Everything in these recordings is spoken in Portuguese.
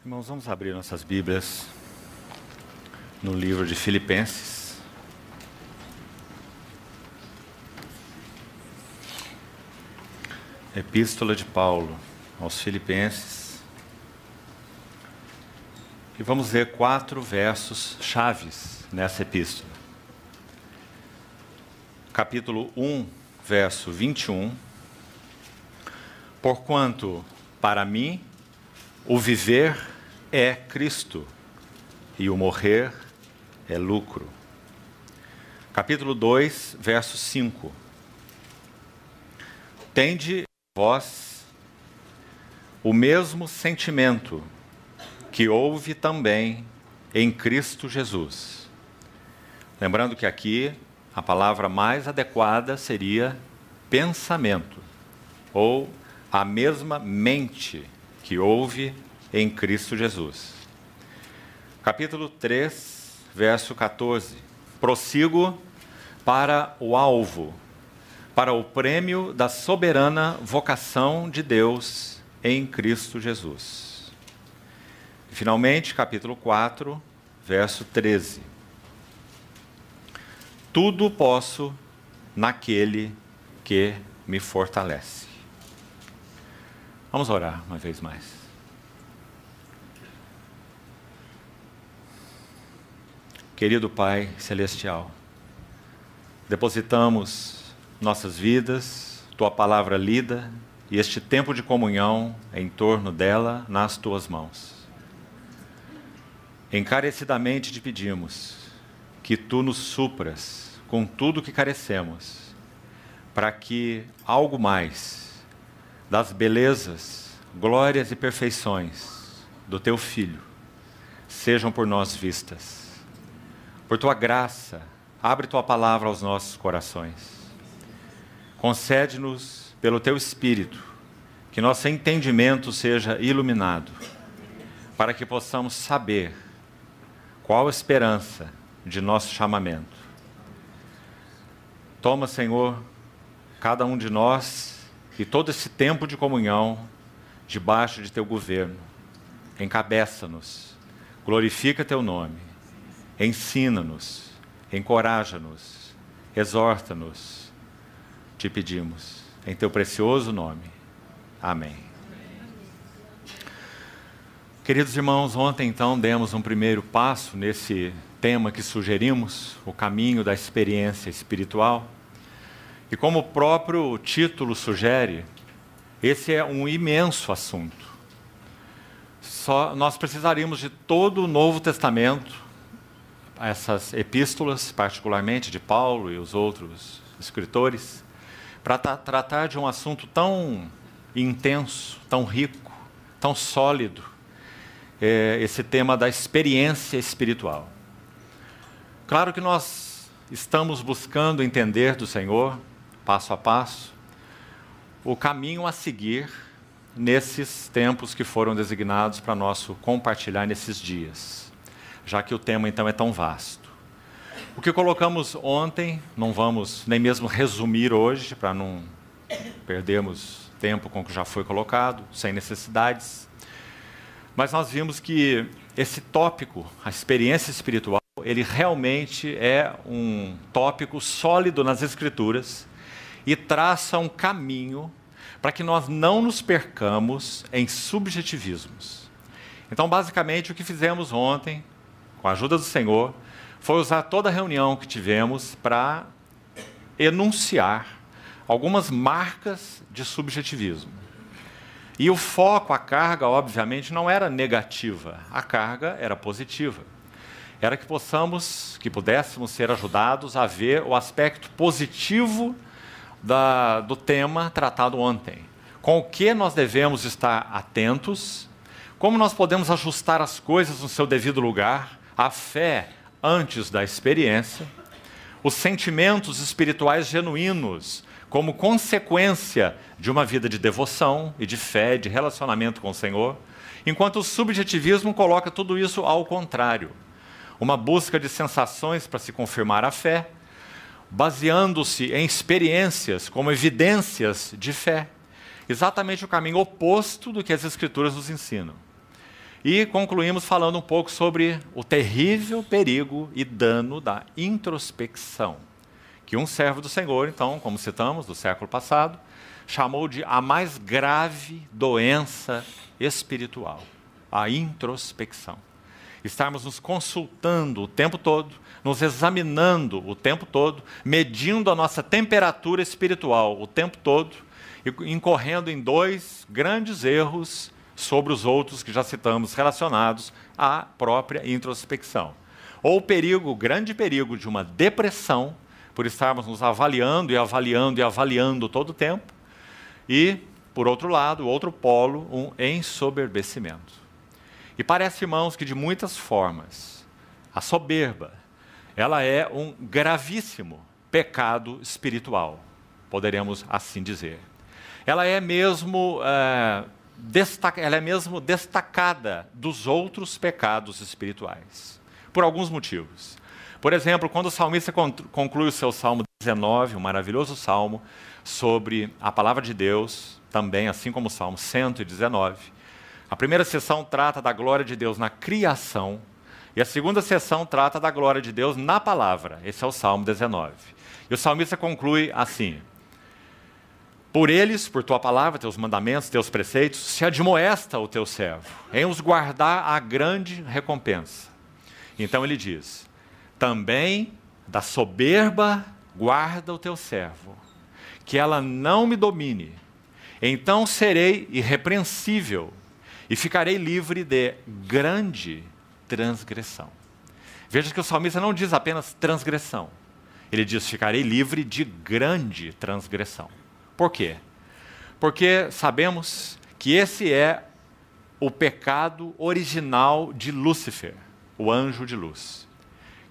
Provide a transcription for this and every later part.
Irmãos, vamos abrir nossas Bíblias no livro de Filipenses. Epístola de Paulo aos Filipenses. E vamos ler 4 versos chaves nessa epístola. Capítulo 1, verso 21. Porquanto, para mim, o viver é Cristo, e o morrer é lucro. Capítulo 2, verso 5. Tende vós o mesmo sentimento que houve também em Cristo Jesus. Lembrando que aqui a palavra mais adequada seria pensamento, ou a mesma mente que houve em Cristo Jesus. Capítulo 3, verso 14. Prossigo para o alvo, para o prêmio da soberana vocação de Deus em Cristo Jesus. E, finalmente, capítulo 4, verso 13. Tudo posso naquele que me fortalece. Vamos orar uma vez mais. Querido Pai Celestial, depositamos nossas vidas, Tua palavra lida e este tempo de comunhão em torno dela nas Tuas mãos. Encarecidamente te pedimos que Tu nos supras com tudo que carecemos, para que algo mais das belezas, glórias e perfeições do Teu Filho sejam por nós vistas. Por Tua graça, abre Tua palavra aos nossos corações. Concede-nos, pelo Teu Espírito, que nosso entendimento seja iluminado, para que possamos saber qual a esperança de nosso chamamento. Toma, Senhor, cada um de nós e todo esse tempo de comunhão debaixo de Teu governo. Encabeça-nos, glorifica Teu nome. Ensina-nos, encoraja-nos, exorta-nos, te pedimos, em Teu precioso nome. Amém. Queridos irmãos, ontem então demos um primeiro passo nesse tema que sugerimos, o caminho da experiência espiritual. E como o próprio título sugere, esse é um imenso assunto. Nós precisaríamos de todo o Novo Testamento, essas epístolas, particularmente de Paulo e os outros escritores, para tratar de um assunto tão intenso, tão rico, tão sólido, esse tema da experiência espiritual. Claro que nós estamos buscando entender do Senhor, passo a passo, o caminho a seguir nesses tempos que foram designados para nosso compartilhar nesses dias, já que o tema então é tão vasto. O que colocamos ontem, não vamos nem mesmo resumir hoje, para não perdermos tempo com o que já foi colocado, sem necessidades, mas nós vimos que esse tópico, a experiência espiritual, ele realmente é um tópico sólido nas Escrituras e traça um caminho para que nós não nos percamos em subjetivismos. Então, basicamente, o que fizemos ontem, com a ajuda do Senhor, foi usar toda a reunião que tivemos para enunciar algumas marcas de subjetivismo. E o foco, a carga, obviamente, não era negativa, a carga era positiva. Era que pudéssemos ser ajudados a ver o aspecto positivo do tema tratado ontem. Com o que nós devemos estar atentos, como nós podemos ajustar as coisas no seu devido lugar, a fé antes da experiência, os sentimentos espirituais genuínos como consequência de uma vida de devoção e de fé, de relacionamento com o Senhor, enquanto o subjetivismo coloca tudo isso ao contrário. Uma busca de sensações para se confirmar a fé, baseando-se em experiências como evidências de fé. Exatamente o caminho oposto do que as Escrituras nos ensinam. E concluímos falando um pouco sobre o terrível perigo e dano da introspecção, que um servo do Senhor, então, como citamos, do século passado, chamou de a mais grave doença espiritual, a introspecção. Estarmos nos consultando o tempo todo, nos examinando o tempo todo, medindo a nossa temperatura espiritual o tempo todo, e incorrendo em dois grandes erros sobre os outros que já citamos, relacionados à própria introspecção. Ou o grande perigo de uma depressão, por estarmos nos avaliando e avaliando e avaliando todo o tempo, e, por outro lado, o outro polo, um ensoberbecimento. E parece, irmãos, que de muitas formas, a soberba, ela é um gravíssimo pecado espiritual, poderemos assim dizer. Ela é mesmo destacada dos outros pecados espirituais, por alguns motivos. Por exemplo, quando o salmista conclui o seu Salmo 19, um maravilhoso salmo, sobre a palavra de Deus, também assim como o Salmo 119, a primeira sessão trata da glória de Deus na criação, e a segunda sessão trata da glória de Deus na palavra. Esse é o Salmo 19. E o salmista conclui assim: por eles, por tua palavra, teus mandamentos, teus preceitos, se admoesta o teu servo, em os guardar a grande recompensa. Então ele diz: também da soberba guarda o teu servo, que ela não me domine. Então serei irrepreensível e ficarei livre de grande transgressão. Veja que o salmista não diz apenas transgressão. Ele diz: ficarei livre de grande transgressão. Por quê? Porque sabemos que esse é o pecado original de Lúcifer, o anjo de luz.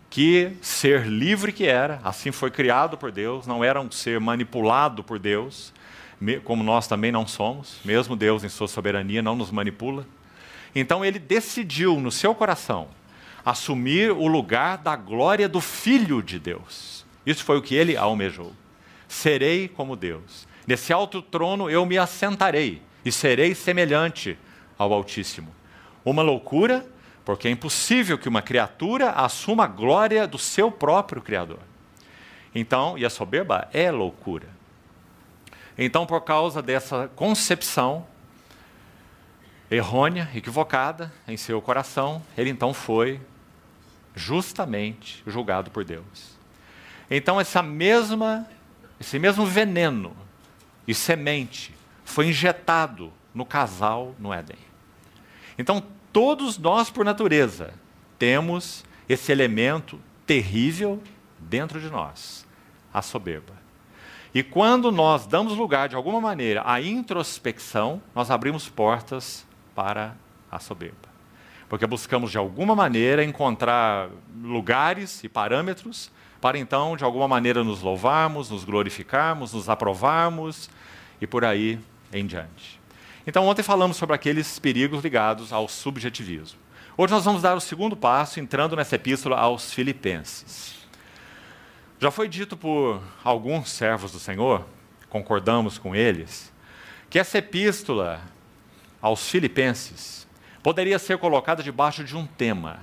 Que ser livre que era, assim foi criado por Deus, não era um ser manipulado por Deus, como nós também não somos, mesmo Deus em sua soberania não nos manipula. Então ele decidiu no seu coração assumir o lugar da glória do Filho de Deus. Isso foi o que ele almejou. Serei como Deus. Nesse alto trono eu me assentarei e serei semelhante ao Altíssimo. Uma loucura, porque é impossível que uma criatura assuma a glória do seu próprio Criador. Então, e a soberba é loucura. Então, por causa dessa concepção errônea, equivocada em seu coração, ele então foi justamente julgado por Deus. Então, esse mesmo veneno e semente foi injetado no casal no Éden. Então, todos nós, por natureza, temos esse elemento terrível dentro de nós, a soberba. E quando nós damos lugar, de alguma maneira, à introspecção, nós abrimos portas para a soberba. Porque buscamos, de alguma maneira, encontrar lugares e parâmetros para, então, de alguma maneira, nos louvarmos, nos glorificarmos, nos aprovarmos e por aí em diante. Então, ontem falamos sobre aqueles perigos ligados ao subjetivismo. Hoje nós vamos dar o segundo passo, entrando nessa epístola aos Filipenses. Já foi dito por alguns servos do Senhor, concordamos com eles, que essa epístola aos Filipenses poderia ser colocada debaixo de um tema: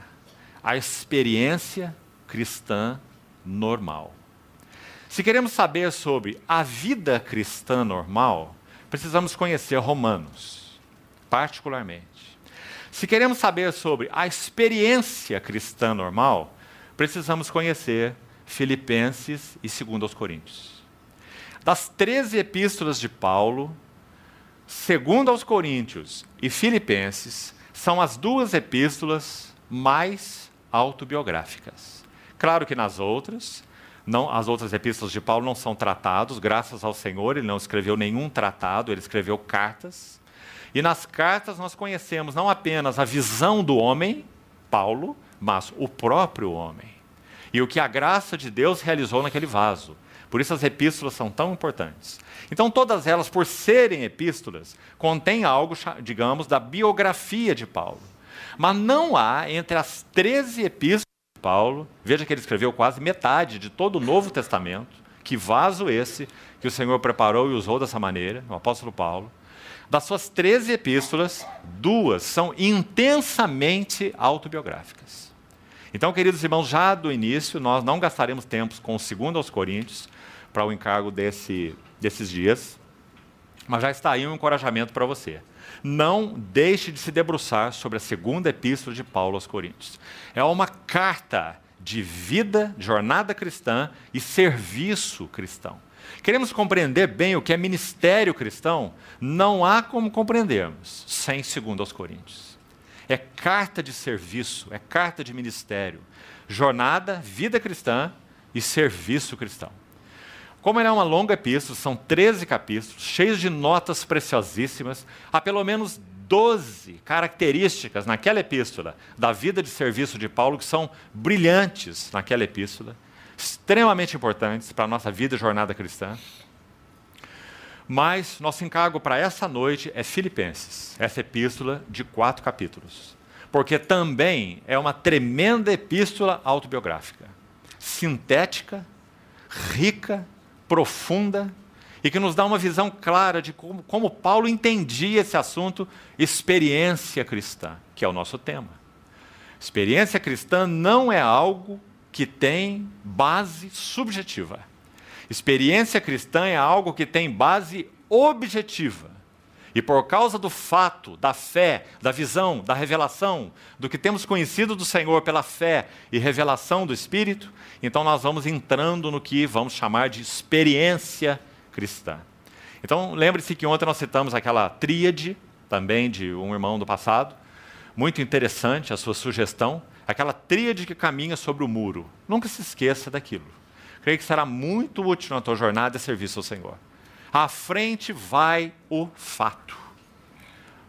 a experiência cristã normal. Se queremos saber sobre a vida cristã normal, precisamos conhecer Romanos, particularmente. Se queremos saber sobre a experiência cristã normal, precisamos conhecer Filipenses e 2 aos Coríntios. Das 13 epístolas de Paulo, 2 aos Coríntios e Filipenses são as duas epístolas mais autobiográficas. Claro que nas outras, as outras epístolas de Paulo não são tratados, graças ao Senhor, ele não escreveu nenhum tratado, ele escreveu cartas. E nas cartas nós conhecemos não apenas a visão do homem, Paulo, mas o próprio homem. E o que a graça de Deus realizou naquele vaso. Por isso as epístolas são tão importantes. Então todas elas, por serem epístolas, contêm algo, digamos, da biografia de Paulo. Mas não há entre as 13 epístolas de Paulo, veja que ele escreveu quase metade de todo o Novo Testamento, que vaso esse que o Senhor preparou e usou dessa maneira, o apóstolo Paulo. Das suas 13 epístolas, 2 são intensamente autobiográficas. Então, queridos irmãos, já do início, nós não gastaremos tempo com o 2 aos Coríntios para o encargo desses dias, mas já está aí um encorajamento para você. Não deixe de se debruçar sobre a 2ª epístola de Paulo aos Coríntios. É uma carta de vida, jornada cristã e serviço cristão. Queremos compreender bem o que é ministério cristão? Não há como compreendermos sem 2 aos Coríntios. É carta de serviço, é carta de ministério, jornada, vida cristã e serviço cristão. Como ela é uma longa epístola, são 13 capítulos, cheios de notas preciosíssimas, há pelo menos 12 características naquela epístola da vida de serviço de Paulo que são brilhantes naquela epístola, extremamente importantes para a nossa vida e jornada cristã. Mas nosso encargo para essa noite é Filipenses, essa epístola de 4 capítulos, porque também é uma tremenda epístola autobiográfica, sintética, rica, profunda, e que nos dá uma visão clara de como Paulo entendia esse assunto, experiência cristã, que é o nosso tema. Experiência cristã não é algo que tem base subjetiva. Experiência cristã é algo que tem base objetiva. E por causa do fato, da fé, da visão, da revelação, do que temos conhecido do Senhor pela fé e revelação do Espírito, então nós vamos entrando no que vamos chamar de experiência cristã. Então lembre-se que ontem nós citamos aquela tríade, também de um irmão do passado, muito interessante a sua sugestão, aquela tríade que caminha sobre o muro. Nunca se esqueça daquilo. Creio que será muito útil na tua jornada de serviço ao Senhor. À frente vai o fato.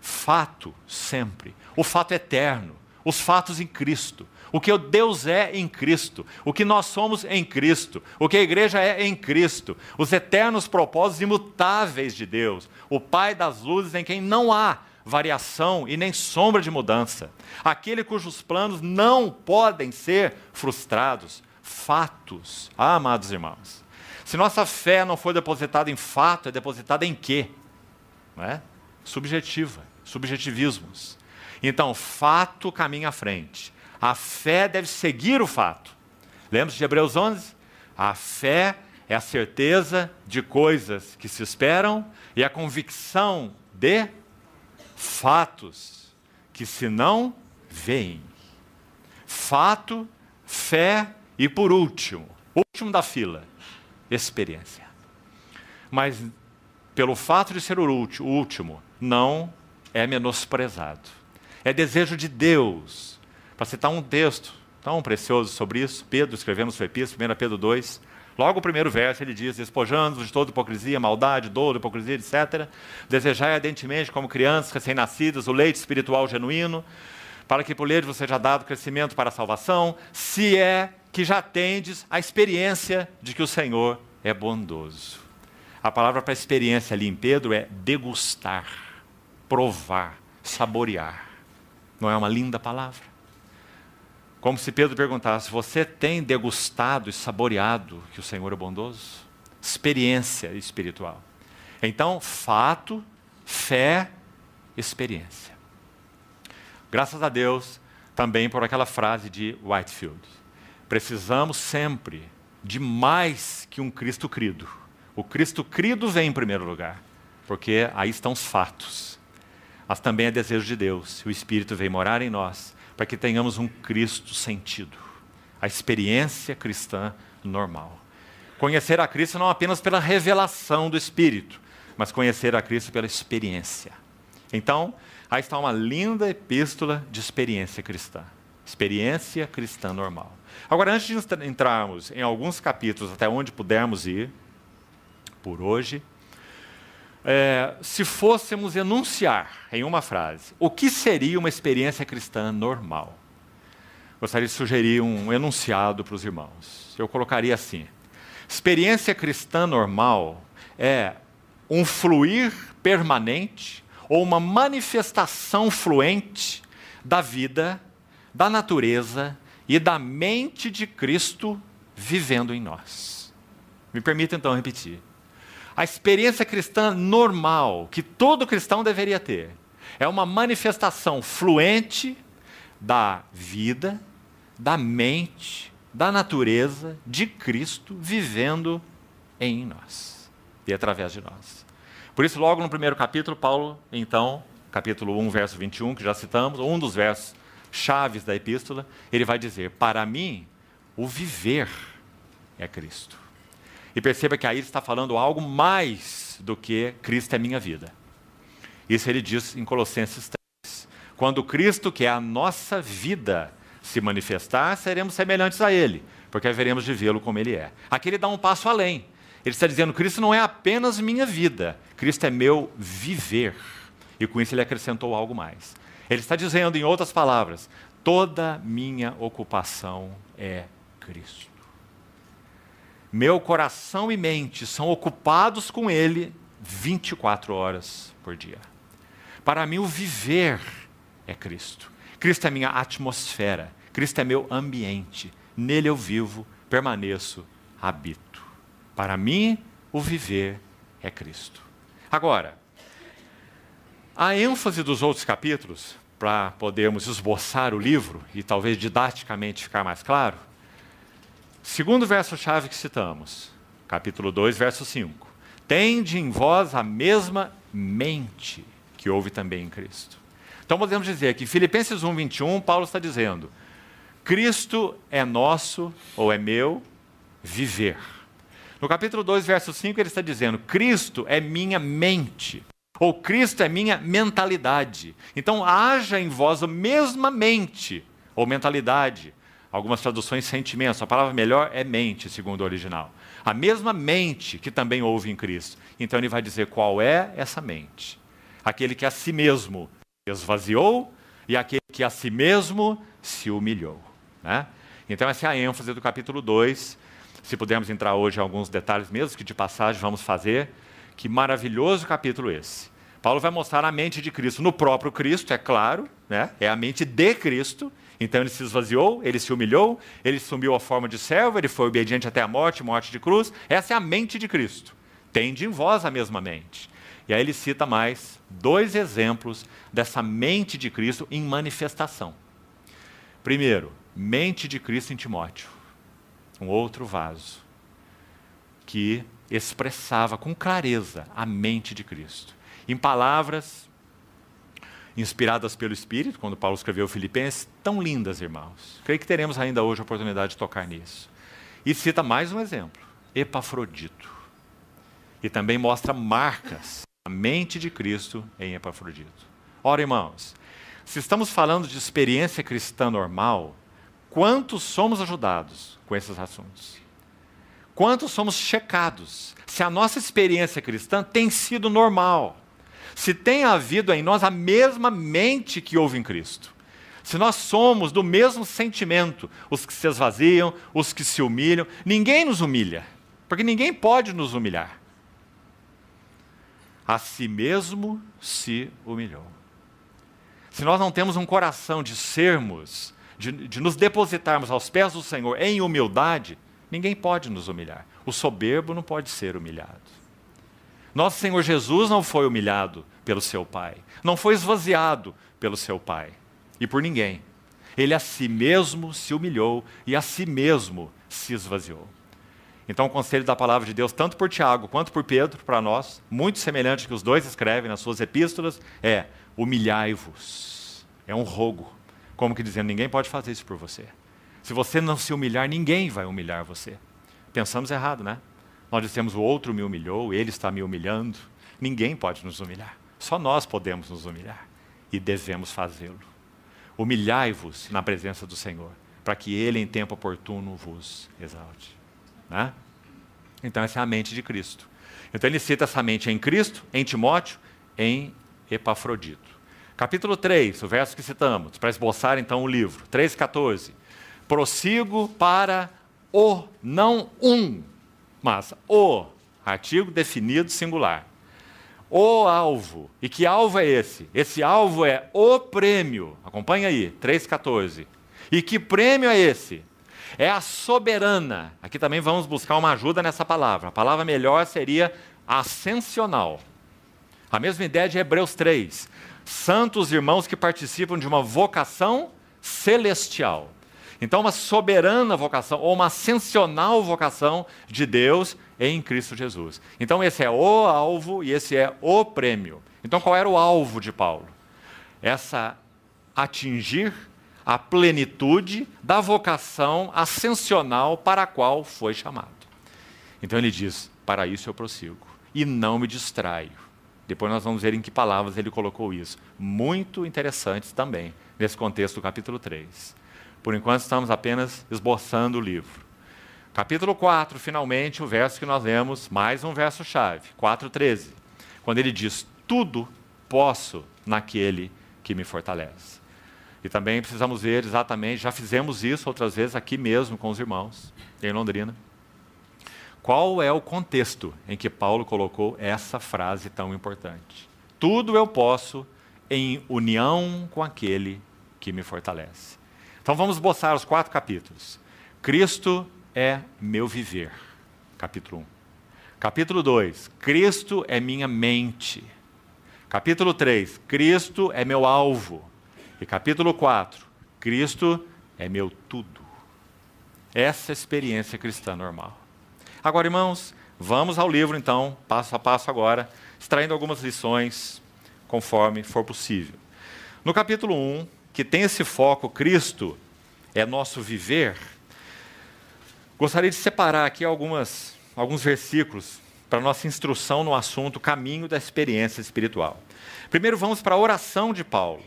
Fato sempre. O fato eterno. Os fatos em Cristo. O que Deus é em Cristo. O que nós somos em Cristo. O que a igreja é em Cristo. Os eternos propósitos imutáveis de Deus. O Pai das luzes em quem não há variação e nem sombra de mudança. Aquele cujos planos não podem ser frustrados. Fatos. Ah, amados irmãos. Se nossa fé não for depositada em fato, é depositada em quê? Não é? Subjetiva, subjetivismos. Então, fato caminha à frente. A fé deve seguir o fato. Lembra de Hebreus 11? A fé é a certeza de coisas que se esperam e a convicção de fatos que se não veem. Fato, fé e, por último da fila, experiência. Mas, pelo fato de ser o último, não é menosprezado. É desejo de Deus. Para citar um texto tão precioso sobre isso, Pedro escrevendo sua epístola, 1 Pedro 2, logo o primeiro verso ele diz: despojando-vos de toda hipocrisia, maldade, dolo, hipocrisia, etc. Desejai ardentemente, como crianças recém-nascidas, o leite espiritual genuíno, para que por lhe vos seja dado crescimento para a salvação, se é que já tendes a experiência de que o Senhor é bondoso. A palavra para experiência ali em Pedro é degustar, provar, saborear. Não é uma linda palavra? Como se Pedro perguntasse: você tem degustado e saboreado que o Senhor é bondoso? Experiência espiritual. Então, fato, fé, experiência. Graças a Deus, também por aquela frase de Whitefield. Precisamos sempre de mais que um Cristo crido. O Cristo crido vem em primeiro lugar, porque aí estão os fatos. Mas também é desejo de Deus, o Espírito vem morar em nós, para que tenhamos um Cristo sentido. A experiência cristã normal. Conhecer a Cristo não apenas pela revelação do Espírito, mas conhecer a Cristo pela experiência. Então, aí está uma linda epístola de experiência cristã. Experiência cristã normal. Agora, antes de entrarmos em alguns capítulos, até onde pudermos ir, por hoje, se fôssemos enunciar em uma frase, o que seria uma experiência cristã normal? Gostaria de sugerir um enunciado para os irmãos. Eu colocaria assim: experiência cristã normal é um fluir permanente ou uma manifestação fluente da vida, da natureza e da mente de Cristo vivendo em nós. Me permita então repetir. A experiência cristã normal, que todo cristão deveria ter, é uma manifestação fluente da vida, da mente, da natureza de Cristo vivendo em nós e através de nós. Por isso, logo no primeiro capítulo, Paulo, então, capítulo 1, verso 21, que já citamos, um dos versos chaves da epístola, ele vai dizer: para mim, o viver é Cristo. E perceba que aí ele está falando algo mais do que Cristo é minha vida. Isso ele diz em Colossenses 3. Quando Cristo, que é a nossa vida, se manifestar, seremos semelhantes a Ele, porque haveremos de vê-lo como Ele é. Aqui ele dá um passo além. Ele está dizendo: Cristo não é apenas minha vida, Cristo é meu viver. E com isso ele acrescentou algo mais. Ele está dizendo, em outras palavras, toda minha ocupação é Cristo. Meu coração e mente são ocupados com Ele 24 horas por dia. Para mim, o viver é Cristo. Cristo é minha atmosfera. Cristo é meu ambiente. Nele eu vivo, permaneço, habito. Para mim, o viver é Cristo. Agora, a ênfase dos outros capítulos, para podermos esboçar o livro e talvez didaticamente ficar mais claro, segundo verso-chave que citamos, capítulo 2, verso 5. Tende em vós a mesma mente que houve também em Cristo. Então podemos dizer que em Filipenses 1, 21, Paulo está dizendo: Cristo é nosso, ou é meu, viver. No capítulo 2, verso 5, ele está dizendo: Cristo é minha mente, ou Cristo é minha mentalidade. Então haja em vós a mesma mente, ou mentalidade. Algumas traduções, sentimentos. A palavra melhor é mente, segundo o original. A mesma mente que também houve em Cristo. Então ele vai dizer qual é essa mente. Aquele que a si mesmo esvaziou e aquele que a si mesmo se humilhou. Né? Então essa é a ênfase do capítulo 2. Se pudermos entrar hoje em alguns detalhes mesmo, que de passagem vamos fazer. Que maravilhoso capítulo esse. Paulo vai mostrar a mente de Cristo no próprio Cristo, é claro. Né? É a mente de Cristo. Então ele se esvaziou, ele se humilhou, ele assumiu a forma de servo, ele foi obediente até a morte, morte de cruz. Essa é a mente de Cristo. Tende em vós a mesma mente. E aí ele cita mais 2 exemplos dessa mente de Cristo em manifestação. Primeiro, mente de Cristo em Timóteo. Um outro vaso que expressava com clareza a mente de Cristo. Em palavras inspiradas pelo Espírito, quando Paulo escreveu Filipenses, tão lindas, irmãos. Creio que teremos ainda hoje a oportunidade de tocar nisso. E cita mais um exemplo, Epafrodito. E também mostra marcas da mente de Cristo em Epafrodito. Ora, irmãos, se estamos falando de experiência cristã normal, quantos somos ajudados com esses assuntos? Quantos somos checados? Se a nossa experiência cristã tem sido normal. Se tem havido em nós a mesma mente que houve em Cristo. Se nós somos do mesmo sentimento, os que se esvaziam, os que se humilham, ninguém nos humilha, porque ninguém pode nos humilhar. A si mesmo se humilhou. Se nós não temos um coração de sermos, de nos depositarmos aos pés do Senhor em humildade, ninguém pode nos humilhar. O soberbo não pode ser humilhado. Nosso Senhor Jesus não foi humilhado pelo seu Pai, não foi esvaziado pelo seu Pai e por ninguém. Ele a si mesmo se humilhou e a si mesmo se esvaziou. Então o conselho da palavra de Deus, tanto por Tiago quanto por Pedro, para nós, muito semelhante que os dois escrevem nas suas epístolas, é: humilhai-vos. É um rogo, como que dizendo, ninguém pode fazer isso por você. Se você não se humilhar, ninguém vai humilhar você. Pensamos errado, né? Nós dissemos: o outro me humilhou, ele está me humilhando. Ninguém pode nos humilhar. Só nós podemos nos humilhar. E devemos fazê-lo. Humilhai-vos na presença do Senhor, para que Ele em tempo oportuno vos exalte. Né? Então essa é a mente de Cristo. Então ele cita essa mente em Cristo, em Timóteo, em Epafrodito. Capítulo 3, o verso que citamos, para esboçar então o livro. 3,14. Prossigo para o, não um, mas o, artigo definido singular. O alvo. E que alvo é esse? Esse alvo é o prêmio. Acompanha aí, 3,14. E que prêmio é esse? É a soberana. Aqui também vamos buscar uma ajuda nessa palavra. A palavra melhor seria ascensional. A mesma ideia de Hebreus 3. Santos irmãos que participam de uma vocação celestial. Então, uma soberana vocação, ou uma ascensional vocação de Deus em Cristo Jesus. Então, esse é o alvo e esse é o prêmio. Então, qual era o alvo de Paulo? Atingir a plenitude da vocação ascensional para a qual foi chamado. Então, ele diz, para isso eu prossigo e não me distraio. Depois nós vamos ver em que palavras ele colocou isso. Muito interessantes também, nesse contexto do capítulo 3. Por enquanto, estamos apenas esboçando o livro. Capítulo 4, finalmente, o verso que nós lemos, mais um verso-chave, 4:13. Quando ele diz, tudo posso naquele que me fortalece. E também precisamos ver exatamente, já fizemos isso outras vezes aqui mesmo com os irmãos, em Londrina. Qual é o contexto em que Paulo colocou essa frase tão importante? Tudo eu posso em união com aquele que me fortalece. Então vamos esboçar os 4 capítulos. Cristo é meu viver, capítulo 1. Capítulo 2, Cristo é minha mente. Capítulo 3, Cristo é meu alvo. E capítulo 4, Cristo é meu tudo. Essa é a experiência cristã normal. Agora, irmãos, vamos ao livro, então, passo a passo agora, extraindo algumas lições, conforme for possível. No capítulo 1, que tem esse foco, Cristo é nosso viver, gostaria de separar aqui alguns versículos para nossa instrução no assunto caminho da experiência espiritual. Primeiro, vamos para a oração de Paulo.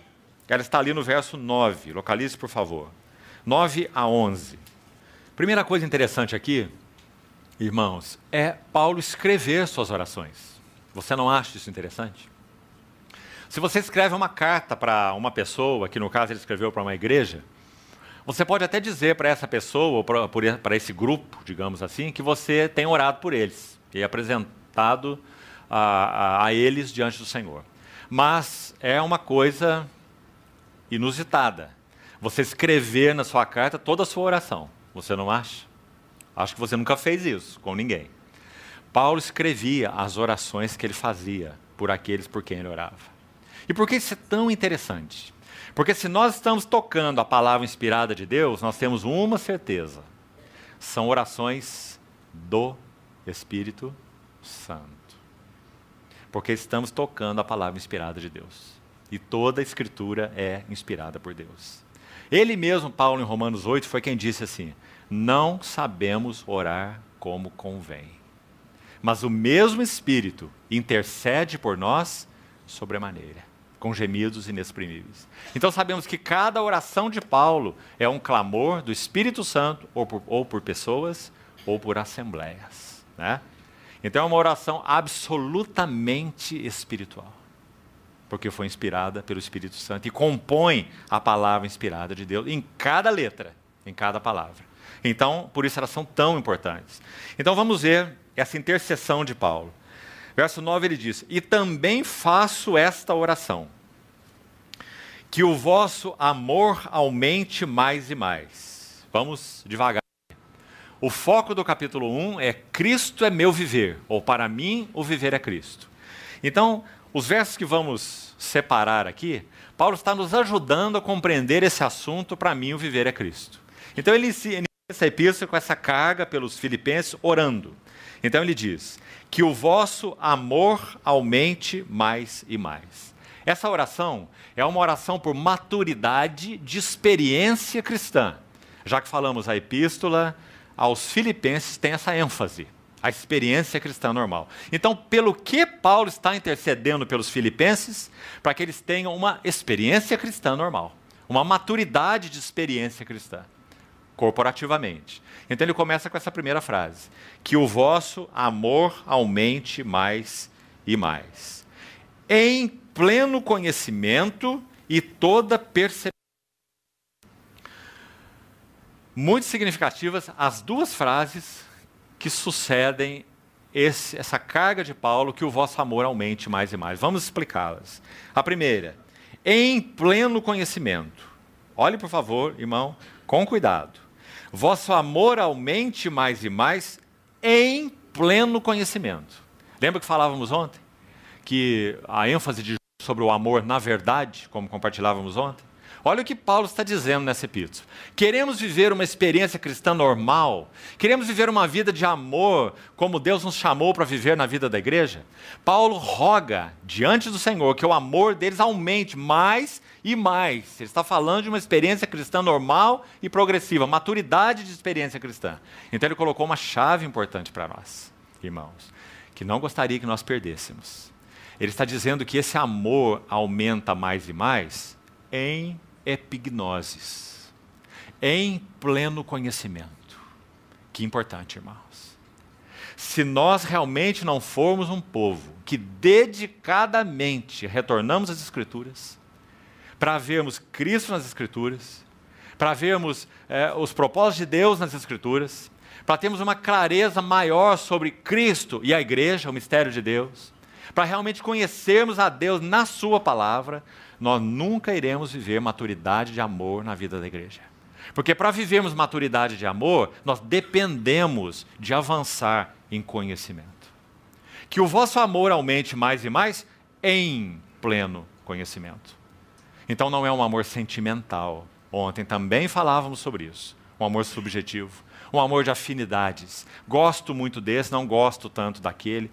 Ela está ali no verso 9, localize, por favor. 9 a 11. Primeira coisa interessante aqui, irmãos, é Paulo escrever suas orações. Você não acha isso interessante? Se você escreve uma carta para uma pessoa, que no caso ele escreveu para uma igreja, você pode até dizer para essa pessoa, ou para esse grupo, digamos assim, que você tem orado por eles e apresentado a eles diante do Senhor. Mas é uma coisa inusitada você escrever na sua carta toda a sua oração. Você não acha? Acho que você nunca fez isso com ninguém. Paulo escrevia as orações que ele fazia por aqueles por quem ele orava. E por que isso é tão interessante? Porque se nós estamos tocando a palavra inspirada de Deus, nós temos uma certeza. São orações do Espírito Santo. Porque estamos tocando a palavra inspirada de Deus. E toda a Escritura é inspirada por Deus. Ele mesmo, Paulo, em Romanos 8, foi quem disse assim, não sabemos orar como convém. Mas o mesmo Espírito intercede por nós sobremaneira, com gemidos inexprimíveis. Então sabemos que cada oração de Paulo é um clamor do Espírito Santo, ou por pessoas, ou por assembleias, né? Então é uma oração absolutamente espiritual, porque foi inspirada pelo Espírito Santo e compõe a palavra inspirada de Deus em cada letra, em cada palavra. Então, por isso elas são tão importantes. Então vamos ver essa intercessão de Paulo. Verso 9 ele diz, e também faço esta oração, que o vosso amor aumente mais e mais. Vamos devagar. O foco do capítulo 1 é Cristo é meu viver, ou para mim o viver é Cristo. Então, os versos que vamos separar aqui, Paulo está nos ajudando a compreender esse assunto, para mim o viver é Cristo. Então ele inicia essa epístola com essa carga pelos filipenses, orando. Então ele diz, que o vosso amor aumente mais e mais. Essa oração é uma oração por maturidade de experiência cristã. Já que falamos a epístola aos filipenses tem essa ênfase, a experiência cristã normal. Então, pelo que Paulo está intercedendo pelos filipenses? Para que eles tenham uma experiência cristã normal, uma maturidade de experiência cristã, corporativamente. Então ele começa com essa primeira frase, que o vosso amor aumente mais e mais, em pleno conhecimento e toda percepção. Muito significativas as duas frases que sucedem essa carga de Paulo, que o vosso amor aumente mais e mais. Vamos explicá-las. A primeira, em pleno conhecimento. Olhe, por favor, irmão, com cuidado. Vosso amor aumente mais e mais em pleno conhecimento. Lembra que falávamos ontem? Que a ênfase sobre o amor na verdade, como compartilhávamos ontem? Olha o que Paulo está dizendo nessa epístola. Queremos viver uma experiência cristã normal? Queremos viver uma vida de amor, como Deus nos chamou para viver na vida da igreja? Paulo roga diante do Senhor que o amor deles aumente mais e mais. Ele está falando de uma experiência cristã normal e progressiva, maturidade de experiência cristã. Então ele colocou uma chave importante para nós, irmãos, que não gostaria que nós perdêssemos. Ele está dizendo que esse amor aumenta mais e mais em epignosis, em pleno conhecimento. Que importante, irmãos. Se nós realmente não formos um povo que dedicadamente retornamos às Escrituras, para vermos Cristo nas Escrituras, para vermos os propósitos de Deus nas Escrituras, para termos uma clareza maior sobre Cristo e a igreja, o mistério de Deus, para realmente conhecermos a Deus na sua palavra, nós nunca iremos viver maturidade de amor na vida da igreja. Porque para vivermos maturidade de amor, nós dependemos de avançar em conhecimento. Que o vosso amor aumente mais e mais em pleno conhecimento. Então não é um amor sentimental. Ontem também falávamos sobre isso. Um amor subjetivo, um amor de afinidades. Gosto muito desse, não gosto tanto daquele,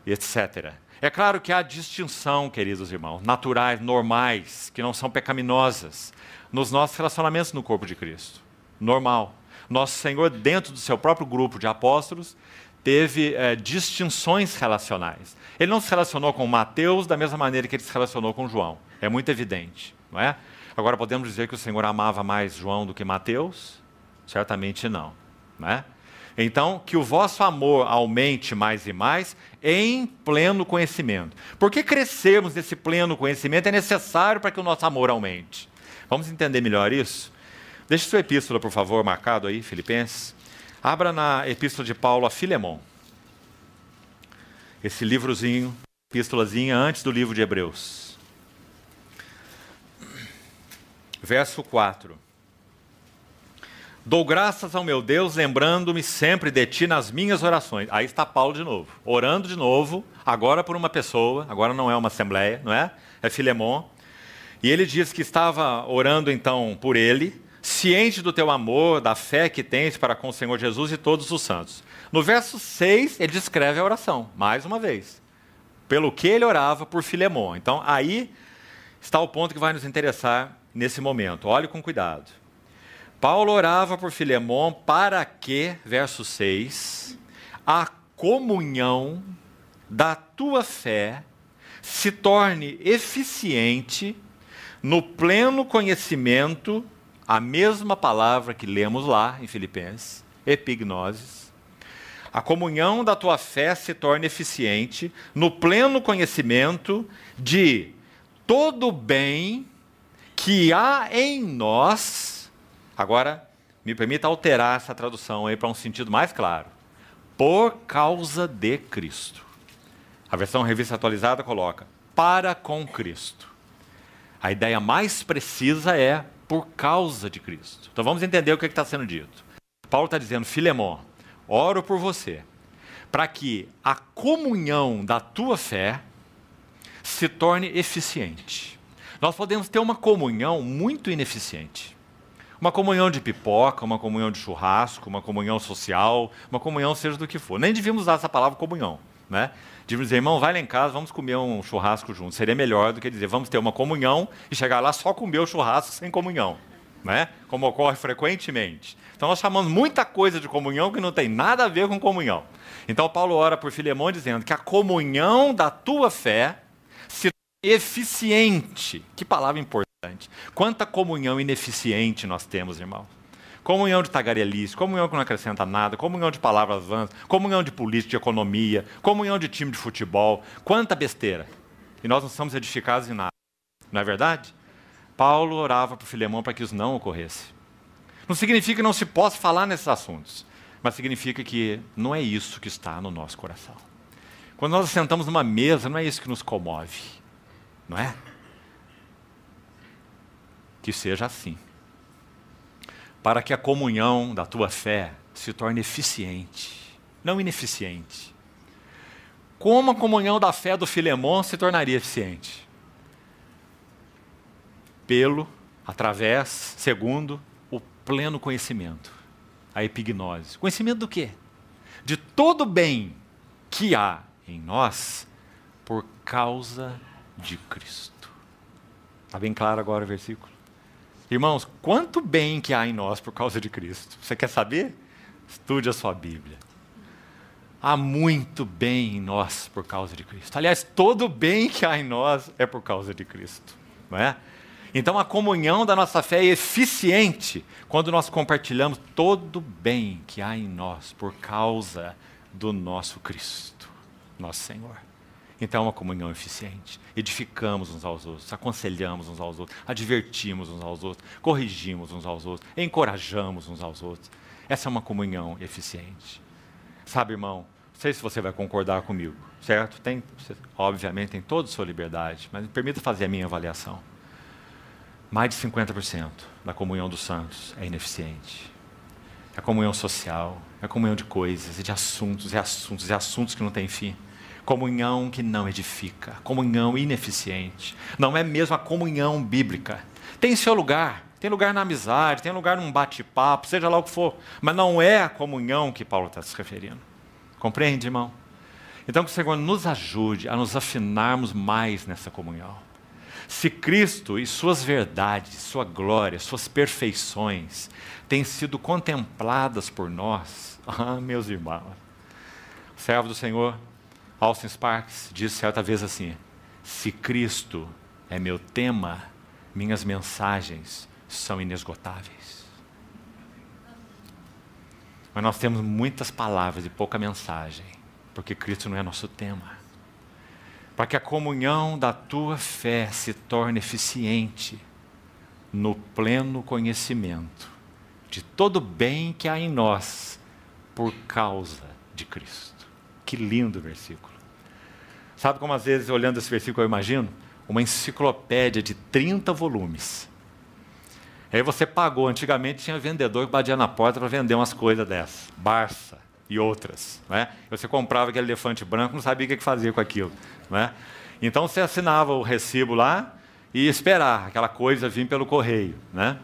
etc. É claro que há distinção, queridos irmãos, naturais, normais, que não são pecaminosas, nos nossos relacionamentos no corpo de Cristo. Normal. Nosso Senhor, dentro do seu próprio grupo de apóstolos, teve distinções relacionais. Ele não se relacionou com Mateus da mesma maneira que ele se relacionou com João. É muito evidente, não é? Agora, podemos dizer que o Senhor amava mais João do que Mateus? Certamente não, não é? Então, que o vosso amor aumente mais e mais em pleno conhecimento. Porque crescermos nesse pleno conhecimento é necessário para que o nosso amor aumente. Vamos entender melhor isso? Deixe sua epístola, por favor, marcado aí, Filipenses. Abra na epístola de Paulo a Filemon. Esse livrozinho, epístolazinha antes do livro de Hebreus. Verso 4. Dou graças ao meu Deus, lembrando-me sempre de ti nas minhas orações. Aí está Paulo de novo, orando de novo, agora por uma pessoa, agora não é uma assembleia, não é? É Filemon. E ele diz que estava orando então por ele, ciente do teu amor, da fé que tens para com o Senhor Jesus e todos os santos. No verso 6, ele descreve a oração, mais uma vez. Pelo que ele orava por Filemon. Então, aí está o ponto que vai nos interessar nesse momento. Olhe com cuidado. Paulo orava por Filemon para que, verso 6, a comunhão da tua fé se torne eficiente no pleno conhecimento, a mesma palavra que lemos lá em Filipenses, epignosis. A comunhão da tua fé se torne eficiente no pleno conhecimento de todo o bem que há em nós. Agora, me permita alterar essa tradução aí para um sentido mais claro. Por causa de Cristo. A versão Revista Atualizada coloca, para com Cristo. A ideia mais precisa é por causa de Cristo. Então vamos entender o que está sendo dito. Paulo está dizendo, Filemon, oro por você, para que a comunhão da tua fé se torne eficiente. Nós podemos ter uma comunhão muito ineficiente. Uma comunhão de pipoca, uma comunhão de churrasco, uma comunhão social, uma comunhão seja do que for. Nem devíamos usar essa palavra comunhão, né? Devíamos dizer, irmão, vai lá em casa, vamos comer um churrasco juntos. Seria melhor do que dizer, vamos ter uma comunhão e chegar lá só comer o churrasco sem comunhão, né? Como ocorre frequentemente. Então nós chamamos muita coisa de comunhão que não tem nada a ver com comunhão. Então Paulo ora por Filemon dizendo que a comunhão da tua fé se torne eficiente. Que palavra importante. Quanta comunhão ineficiente nós temos, irmão. Comunhão de tagarelice, comunhão que não acrescenta nada, comunhão de palavras vãs, comunhão de política, de economia, comunhão de time de futebol. Quanta besteira. E nós não somos edificados em nada. Não é verdade? Paulo orava por Filemon para que isso não ocorresse. Não significa que não se possa falar nesses assuntos, mas significa que não é isso que está no nosso coração. Quando nós sentamos numa mesa, não é isso que nos comove, não é? Que seja assim. Para que a comunhão da tua fé se torne eficiente, não ineficiente. como a comunhão da fé do Filemon se tornaria eficiente? Segundo, o pleno conhecimento, a epignose. Conhecimento do quê? De todo bem que há em nós por causa de Cristo. Está bem claro agora o versículo? Irmãos, quanto bem que há em nós por causa de Cristo? Você quer saber? Estude a sua Bíblia. Há muito bem em nós por causa de Cristo. Aliás, todo bem que há em nós é por causa de Cristo, não é? Então a comunhão da nossa fé é eficiente quando nós compartilhamos todo bem que há em nós por causa do nosso Cristo, nosso Senhor. Então é uma comunhão eficiente. Edificamos uns aos outros, aconselhamos uns aos outros, advertimos uns aos outros, corrigimos uns aos outros, encorajamos uns aos outros. Essa é uma comunhão eficiente. Sabe, irmão, não sei se você vai concordar comigo, certo? Obviamente tem toda a sua liberdade, mas me permita fazer a minha avaliação. Mais de 50% da comunhão dos santos é ineficiente. É a comunhão social, é a comunhão de coisas, de assuntos, assuntos que não têm fim. Comunhão que não edifica, comunhão ineficiente. Não é mesmo a comunhão bíblica. Tem seu lugar, tem lugar na amizade, tem lugar num bate-papo, seja lá o que for. Mas não é a comunhão que Paulo está se referindo. Compreende, irmão? Então que o Senhor nos ajude a nos afinarmos mais nessa comunhão. Se Cristo e suas verdades, sua glória, suas perfeições têm sido contempladas por nós, meus irmãos, o servo do Senhor, Austin Sparks, disse certa vez assim: se Cristo é meu tema, minhas mensagens são inesgotáveis. Mas nós temos muitas palavras e pouca mensagem, porque Cristo não é nosso tema. Para que a comunhão da tua fé se torne eficiente no pleno conhecimento de todo bem que há em nós por causa de Cristo. Que lindo versículo. Sabe como às vezes, olhando esse versículo, eu imagino? Uma enciclopédia de 30 volumes. Aí você pagou, antigamente tinha vendedor que batia na porta para vender umas coisas dessas. Barça e outras. Não é? Você comprava aquele elefante branco, não sabia o que fazia com aquilo. Não é? Então você assinava o recibo lá e ia esperar aquela coisa vir pelo correio. Né?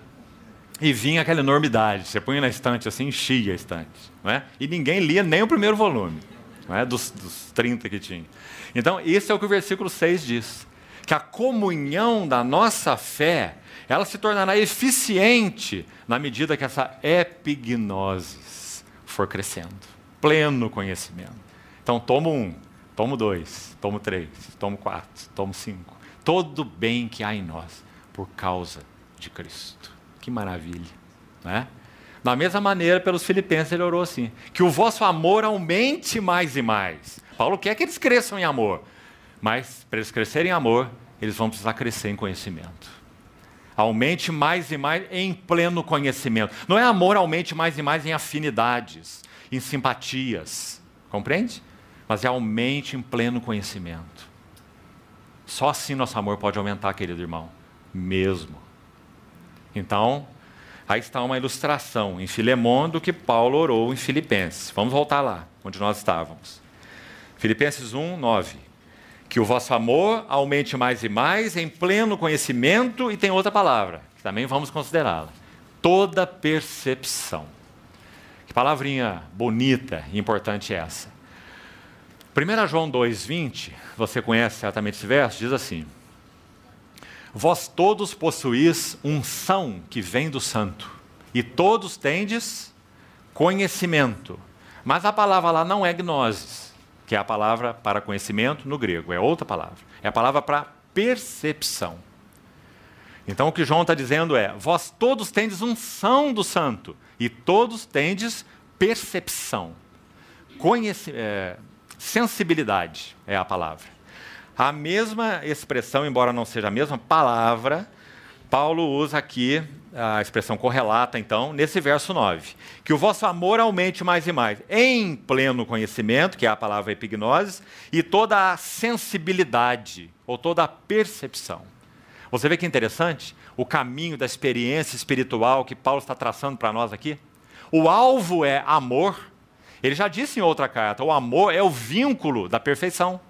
E vinha aquela enormidade. Você punha na estante assim, enchia a estante. Não é? E ninguém lia nem o primeiro volume, não é? dos 30 que tinha. Então, isso é o que o versículo 6 diz. Que a comunhão da nossa fé, ela se tornará eficiente na medida que essa epignosis for crescendo. Pleno conhecimento. Então, tomo 1, tomo 2, tomo 3, tomo 4, tomo 5. Todo bem que há em nós por causa de Cristo. Que maravilha, né? Da mesma maneira, pelos filipenses, ele orou assim: que o vosso amor aumente mais e mais. Paulo quer que eles cresçam em amor, mas para eles crescerem em amor, eles vão precisar crescer em conhecimento. Aumente mais e mais em pleno conhecimento. Não é amor aumente mais e mais em afinidades, em simpatias, compreende? Mas é aumente em pleno conhecimento. Só assim nosso amor pode aumentar, querido irmão, mesmo. Então, aí está uma ilustração em Filemon do que Paulo orou em Filipenses. Vamos voltar lá, onde nós estávamos. Filipenses 1, 9. Que o vosso amor aumente mais e mais em pleno conhecimento, e tem outra palavra, que também vamos considerá-la. Toda percepção. Que palavrinha bonita e importante é essa. 1 João 2,20, você conhece certamente esse verso, diz assim: vós todos possuís unção que vem do santo, e todos tendes conhecimento. Mas a palavra lá não é gnosis, que é a palavra para conhecimento no grego, é outra palavra. É a palavra para percepção. Então o que João está dizendo é: vós todos tendes unção do santo, e todos tendes percepção. Sensibilidade é a palavra. A mesma expressão, embora não seja a mesma palavra, Paulo usa aqui a expressão correlata, então, nesse verso 9. Que o vosso amor aumente mais e mais, em pleno conhecimento, que é a palavra epignose, e toda a sensibilidade, ou toda a percepção. Você vê que interessante o caminho da experiência espiritual que Paulo está traçando para nós aqui? O alvo é amor, Ele já disse em outra carta, o amor é o vínculo da perfeição,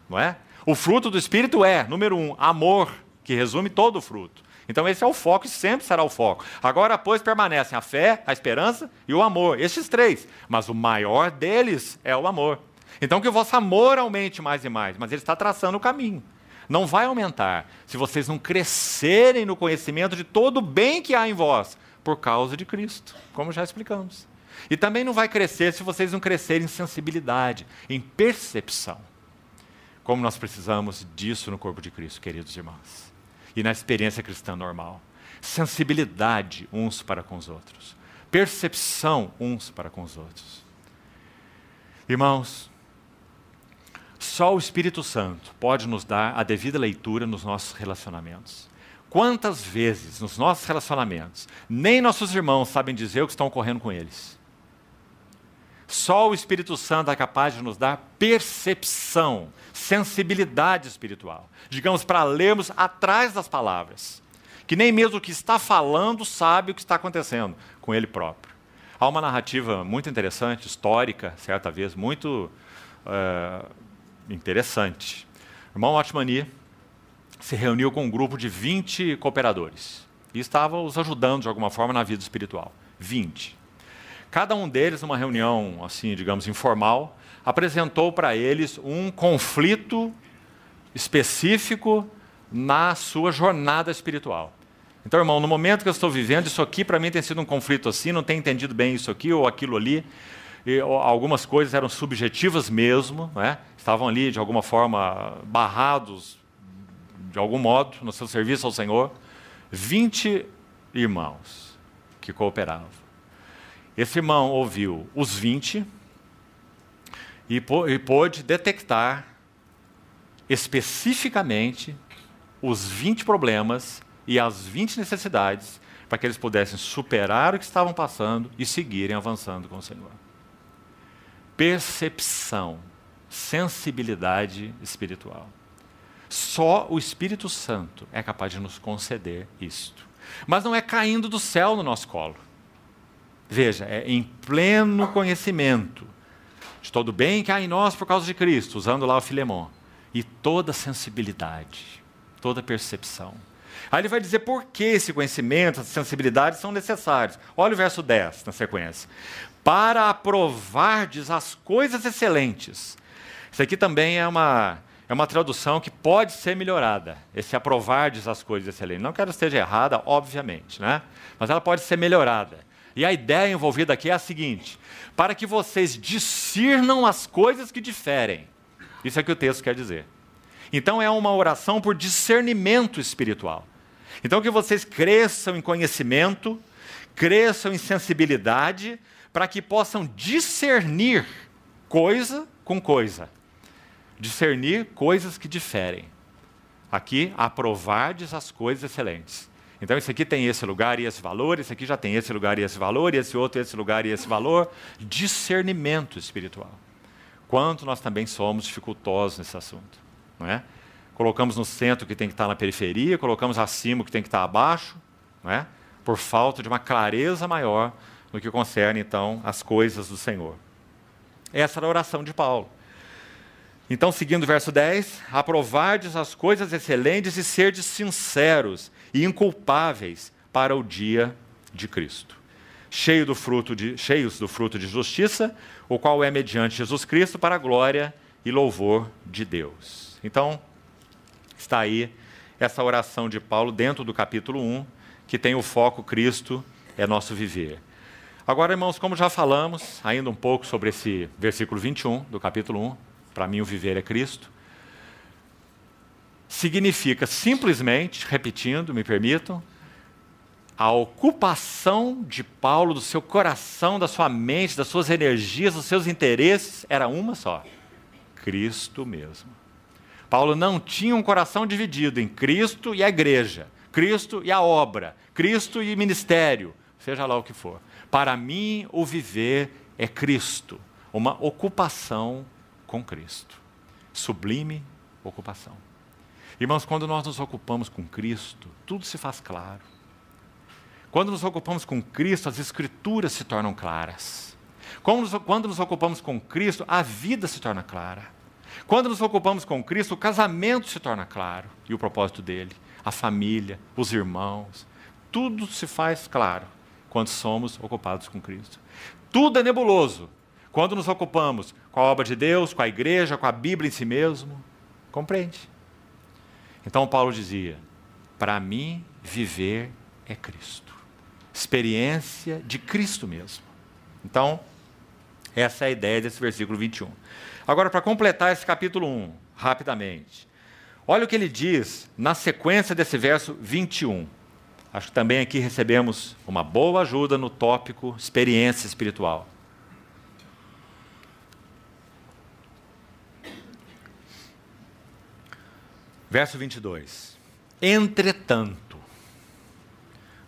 não é? O fruto do Espírito é, número 1, amor, que resume todo o fruto. Então esse é o foco e sempre será o foco. Agora, pois, permanecem a fé, a esperança e o amor. Estes 3. Mas o maior deles é o amor. Então que o vosso amor aumente mais e mais. Mas ele está traçando o caminho. Não vai aumentar se vocês não crescerem no conhecimento de todo o bem que há em vós, por causa de Cristo, como já explicamos. E também não vai crescer se vocês não crescerem em sensibilidade, em percepção. Como nós precisamos disso no corpo de Cristo, queridos irmãos. E na experiência cristã normal. Sensibilidade uns para com os outros. Percepção uns para com os outros. Irmãos, só o Espírito Santo pode nos dar a devida leitura nos nossos relacionamentos. Quantas vezes nos nossos relacionamentos, nem nossos irmãos sabem dizer o que estão ocorrendo com eles? Só o Espírito Santo é capaz de nos dar percepção, sensibilidade espiritual. Digamos, para lermos atrás das palavras. Que nem mesmo o que está falando sabe o que está acontecendo com ele próprio. Há uma narrativa muito interessante, histórica, certa vez, muito interessante. O irmão Otmani se reuniu com um grupo de 20 cooperadores. E estava os ajudando de alguma forma na vida espiritual. 20. Cada um deles, numa reunião, assim, digamos, informal, apresentou para eles um conflito específico na sua jornada espiritual. Então, irmão, no momento que eu estou vivendo, isso aqui para mim tem sido um conflito assim, não tenho entendido bem isso aqui ou aquilo ali. E algumas coisas eram subjetivas mesmo, né? Estavam ali, de alguma forma, barrados, de algum modo, no seu serviço ao Senhor. 20 irmãos que cooperavam. Esse irmão ouviu os 20 e pôde detectar especificamente os 20 problemas e as 20 necessidades para que eles pudessem superar o que estavam passando e seguirem avançando com o Senhor. Percepção, sensibilidade espiritual. Só o Espírito Santo é capaz de nos conceder isto. Mas não é caindo do céu no nosso colo. Veja, é em pleno conhecimento de todo o bem que há em nós por causa de Cristo, usando lá o Filemon, e toda sensibilidade, toda percepção. Aí ele vai dizer por que esse conhecimento, essa sensibilidade são necessários. Olha o verso 10 na sequência. Para aprovardes as coisas excelentes. Isso aqui também é uma tradução que pode ser melhorada. Esse aprovardes as coisas excelentes. Não que ela esteja errada, obviamente, né? Mas ela pode ser melhorada. E a ideia envolvida aqui é a seguinte: para que vocês discernam as coisas que diferem. Isso é o que o texto quer dizer. Então é uma oração por discernimento espiritual. Então que vocês cresçam em conhecimento, cresçam em sensibilidade, para que possam discernir coisa com coisa. Discernir coisas que diferem. Aqui, aprovardes as coisas excelentes. Então, esse aqui tem esse lugar e esse valor, esse aqui já tem esse lugar e esse valor, e esse outro esse lugar e esse valor. Discernimento espiritual. Quanto nós também somos dificultosos nesse assunto. Não é? Colocamos no centro o que tem que estar na periferia, colocamos acima o que tem que estar abaixo, não é? Por falta de uma clareza maior no que concerne, então, as coisas do Senhor. Essa era a oração de Paulo. Então, seguindo o verso 10, aprovardes as coisas excelentes e serdes sinceros e inculpáveis para o dia de Cristo. Cheios do fruto de justiça, o qual é mediante Jesus Cristo para a glória e louvor de Deus. Então, está aí essa oração de Paulo dentro do capítulo 1, que tem o foco Cristo é nosso viver. Agora, irmãos, como já falamos, ainda um pouco sobre esse versículo 21 do capítulo 1, para mim o viver é Cristo, significa simplesmente, repetindo, me permitam, a ocupação de Paulo, do seu coração, da sua mente, das suas energias, dos seus interesses, era uma só: Cristo mesmo. Paulo não tinha um coração dividido em Cristo e a igreja, Cristo e a obra, Cristo e ministério, seja lá o que for. Para mim, o viver é Cristo, uma ocupação com Cristo. Sublime ocupação. Irmãos, quando nós nos ocupamos com Cristo, tudo se faz claro. Quando nos ocupamos com Cristo, as Escrituras se tornam claras. Quando nos ocupamos com Cristo, a vida se torna clara. Quando nos ocupamos com Cristo, o casamento se torna claro e o propósito dele, a família, os irmãos, tudo se faz claro quando somos ocupados com Cristo. Tudo é nebuloso quando nos ocupamos com a obra de Deus, com a igreja, com a Bíblia em si mesmo. Compreende? Então Paulo dizia: para mim, viver é Cristo. Experiência de Cristo mesmo. Então, essa é a ideia desse versículo 21. Agora, para completar esse capítulo 1, rapidamente. Olha o que ele diz na sequência desse verso 21. Acho que também aqui recebemos uma boa ajuda no tópico experiência espiritual. Verso 22. Entretanto,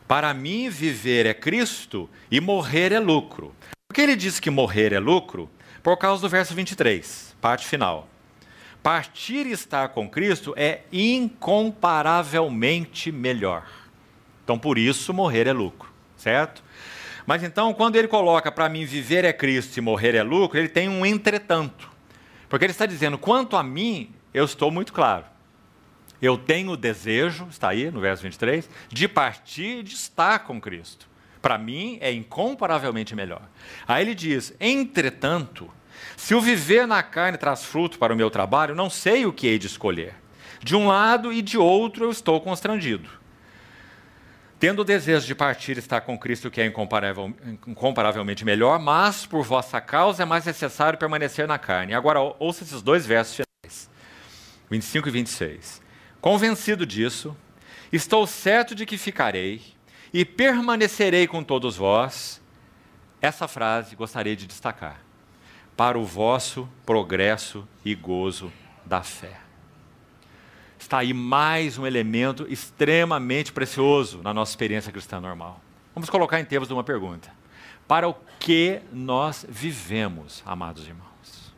para mim viver é Cristo e morrer é lucro. Por que ele diz que morrer é lucro? Por causa do verso 23, parte final. Partir e estar com Cristo é incomparavelmente melhor. Então, por isso, morrer é lucro, certo? Mas então, quando ele coloca para mim viver é Cristo e morrer é lucro, ele tem um entretanto. Porque ele está dizendo, quanto a mim, eu estou muito claro. Eu tenho o desejo, está aí no verso 23, de partir e de estar com Cristo. Para mim é incomparavelmente melhor. Aí ele diz, entretanto, se o viver na carne traz fruto para o meu trabalho, não sei o que hei de escolher. De um lado e de outro eu estou constrangido. Tendo o desejo de partir e estar com Cristo, que é incomparavelmente melhor, mas por vossa causa é mais necessário permanecer na carne. Agora ouça esses dois versos finais, 25 e 26. Convencido disso, estou certo de que ficarei e permanecerei com todos vós. Essa frase gostaria de destacar. Para o vosso progresso e gozo da fé. Está aí mais um elemento extremamente precioso na nossa experiência cristã normal. Vamos colocar em termos de uma pergunta. Para o que nós vivemos, amados irmãos?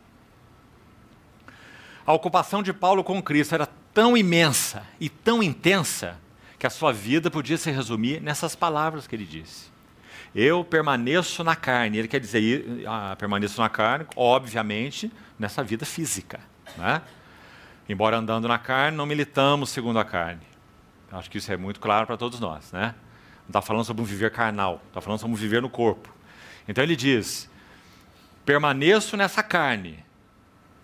A ocupação de Paulo com Cristo era tão imensa e tão intensa que a sua vida podia se resumir nessas palavras que ele disse. Eu permaneço na carne. Ele quer dizer, permaneço na carne, obviamente, nessa vida física, né? Embora andando na carne, não militamos segundo a carne. Acho que isso é muito claro para todos nós, né? Não está falando sobre um viver carnal, está falando sobre um viver no corpo. Então ele diz, permaneço nessa carne,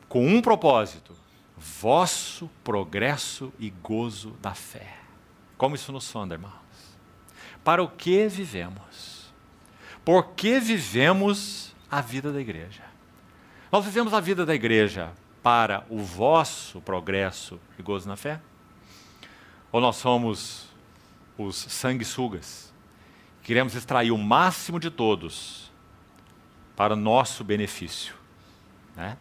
com um propósito, vosso progresso e gozo da fé. Como isso nos sonda, irmãos? Para o que vivemos? Por que vivemos a vida da igreja? Nós vivemos a vida da igreja para o vosso progresso e gozo na fé? Ou nós somos os sanguessugas? Queremos extrair o máximo de todos para o nosso benefício, né?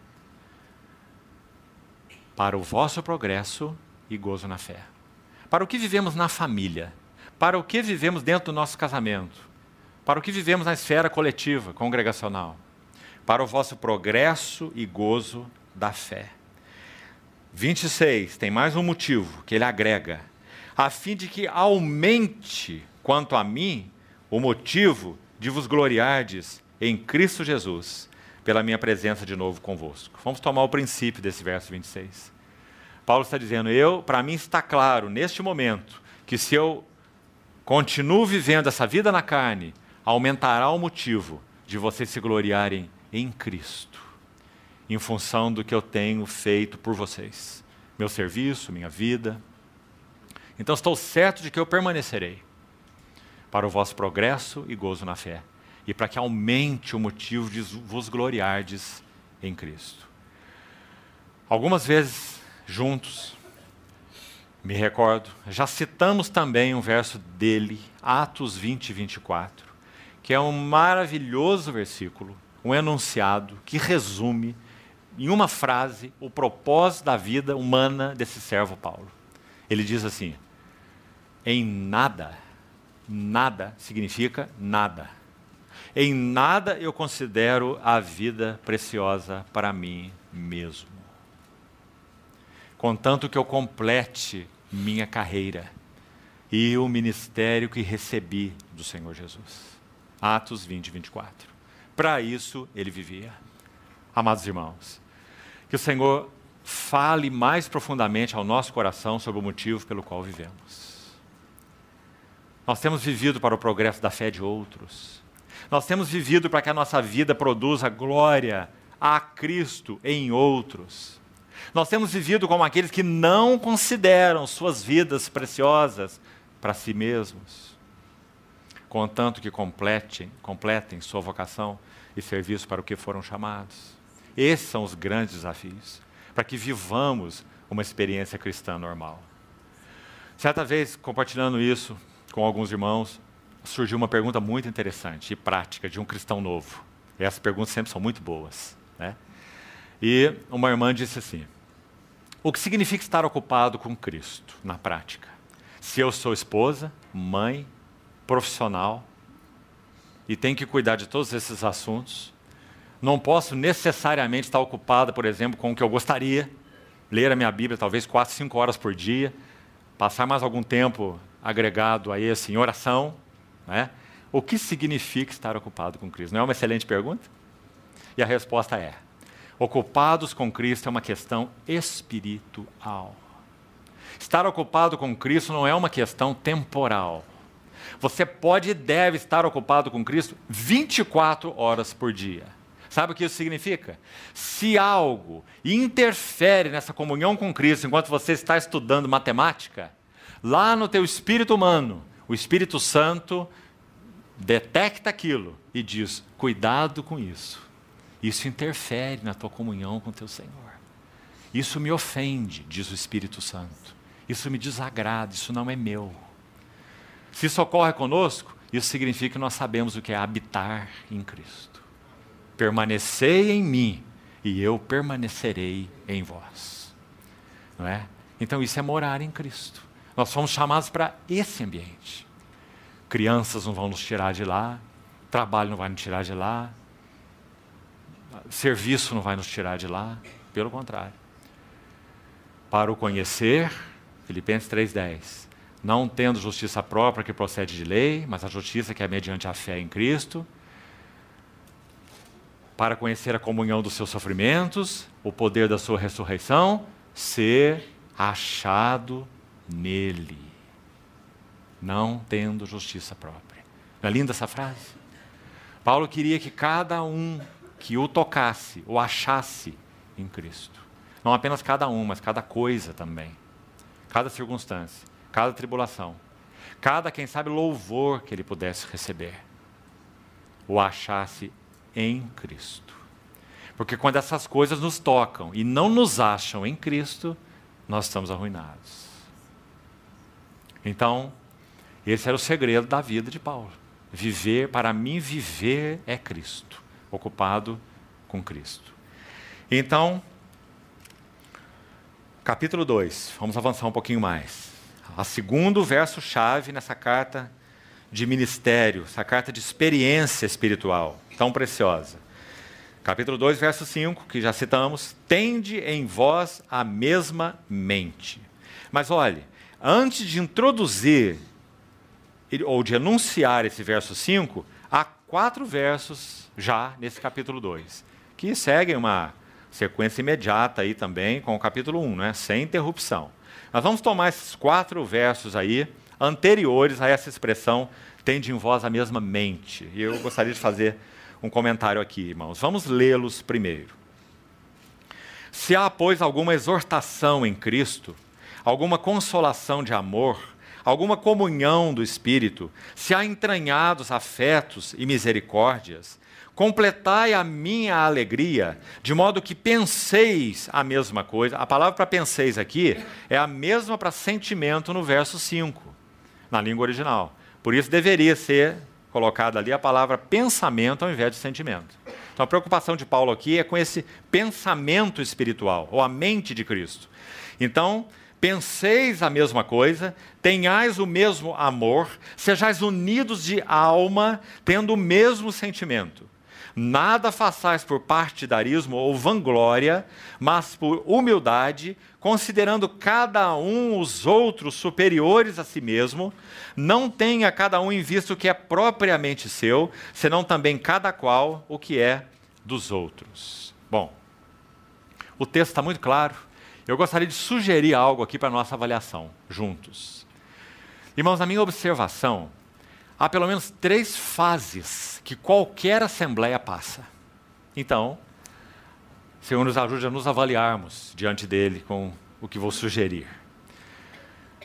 Para o vosso progresso e gozo na fé. Para o que vivemos na família? Para o que vivemos dentro do nosso casamento? Para o que vivemos na esfera coletiva, congregacional? Para o vosso progresso e gozo da fé. 26, tem mais um motivo que ele agrega. A fim de que aumente, quanto a mim, o motivo de vos gloriardes em Cristo Jesus, pela minha presença de novo convosco. Vamos tomar o princípio desse verso 26. Paulo está dizendo, para mim está claro, neste momento, que se eu continuo vivendo essa vida na carne, aumentará o motivo de vocês se gloriarem em Cristo, em função do que eu tenho feito por vocês. Meu serviço, minha vida. Então estou certo de que eu permanecerei para o vosso progresso e gozo na fé, e para que aumente o motivo de vos gloriardes em Cristo. Algumas vezes, juntos, me recordo, já citamos também um verso dele, Atos 20, 24, que é um maravilhoso versículo, um enunciado que resume, em uma frase, o propósito da vida humana desse servo Paulo. Ele diz assim, em nada, nada significa nada. Em nada eu considero a vida preciosa para mim mesmo. Contanto que eu complete minha carreira e o ministério que recebi do Senhor Jesus. Atos 20, 24. Para isso ele vivia. Amados irmãos, que o Senhor fale mais profundamente ao nosso coração sobre o motivo pelo qual vivemos. Nós temos vivido para o progresso da fé de outros. Nós temos vivido para que a nossa vida produza glória a Cristo em outros. Nós temos vivido como aqueles que não consideram suas vidas preciosas para si mesmos, contanto que completem sua vocação e serviço para o que foram chamados. Esses são os grandes desafios, para que vivamos uma experiência cristã normal. Certa vez, compartilhando isso com alguns irmãos, surgiu uma pergunta muito interessante e prática de um cristão novo. E essas perguntas sempre são muito boas, né? E uma irmã disse assim: o que significa estar ocupado com Cristo na prática? Se eu sou esposa, mãe, profissional e tenho que cuidar de todos esses assuntos, não posso necessariamente estar ocupada, por exemplo, com o que eu gostaria, ler a minha Bíblia talvez 4, 5 horas por dia, passar mais algum tempo agregado a esse em oração, né? O que significa estar ocupado com Cristo? Não é uma excelente pergunta? E a resposta é: ocupados com Cristo é uma questão espiritual. Estar ocupado com Cristo não é uma questão temporal. Você pode e deve estar ocupado com Cristo 24 horas por dia. Sabe o que isso significa? Se algo interfere nessa comunhão com Cristo enquanto você está estudando matemática, lá no teu espírito humano, o Espírito Santo detecta aquilo e diz: cuidado com isso. Isso interfere na tua comunhão com o teu Senhor. Isso me ofende, diz o Espírito Santo. Isso me desagrada, isso não é meu. Se isso ocorre conosco, isso significa que nós sabemos o que é habitar em Cristo. Permanecei em mim e eu permanecerei em vós. Não é? Então isso é morar em Cristo. Nós fomos chamados para esse ambiente. Crianças não vão nos tirar de lá, trabalho não vai nos tirar de lá, serviço não vai nos tirar de lá, pelo contrário. Para o conhecer, Filipenses 3,10, não tendo justiça própria que procede de lei, mas a justiça que é mediante a fé em Cristo, para conhecer a comunhão dos seus sofrimentos, o poder da sua ressurreição, ser achado nele, não tendo justiça própria. Não é linda essa frase? Paulo queria que cada um que o tocasse, o achasse em Cristo. Não apenas cada um, mas cada coisa também. Cada circunstância, cada tribulação, cada, quem sabe, louvor que ele pudesse receber, o achasse em Cristo. Porque quando essas coisas nos tocam e não nos acham em Cristo, nós estamos arruinados. Então, esse era o segredo da vida de Paulo. Viver, para mim, viver é Cristo, ocupado com Cristo. Então, capítulo 2, vamos avançar um pouquinho mais. O segundo verso-chave nessa carta de ministério, essa carta de experiência espiritual, tão preciosa. Capítulo 2, verso 5, que já citamos: tende em vós a mesma mente. Mas olhe, antes de introduzir ou de enunciar esse verso 5, há 4 versos já nesse capítulo 2, que seguem uma sequência imediata aí também com o capítulo 1, né? Sem interrupção. Nós vamos tomar esses 4 versos aí, anteriores a essa expressão, tende em vós a mesma mente. E eu gostaria de fazer um comentário aqui, irmãos. Vamos lê-los primeiro. Se há, pois, alguma exortação em Cristo, alguma consolação de amor, alguma comunhão do Espírito, se há entranhados afetos e misericórdias, completai a minha alegria, de modo que penseis a mesma coisa. A palavra para penseis aqui é a mesma para sentimento no verso 5, na língua original. Por isso deveria ser colocada ali a palavra pensamento ao invés de sentimento. Então a preocupação de Paulo aqui é com esse pensamento espiritual, ou a mente de Cristo. Então, penseis a mesma coisa, tenhais o mesmo amor, sejais unidos de alma, tendo o mesmo sentimento. Nada façais por partidarismo ou vanglória, mas por humildade, considerando cada um os outros superiores a si mesmo, não tenha cada um em vista o que é propriamente seu, senão também cada qual o que é dos outros. Bom, o texto está muito claro. Eu gostaria de sugerir algo aqui para a nossa avaliação, juntos. Irmãos, na minha observação, há pelo menos 3 fases que qualquer assembleia passa. Então, o Senhor nos ajude a nos avaliarmos diante dele com o que vou sugerir.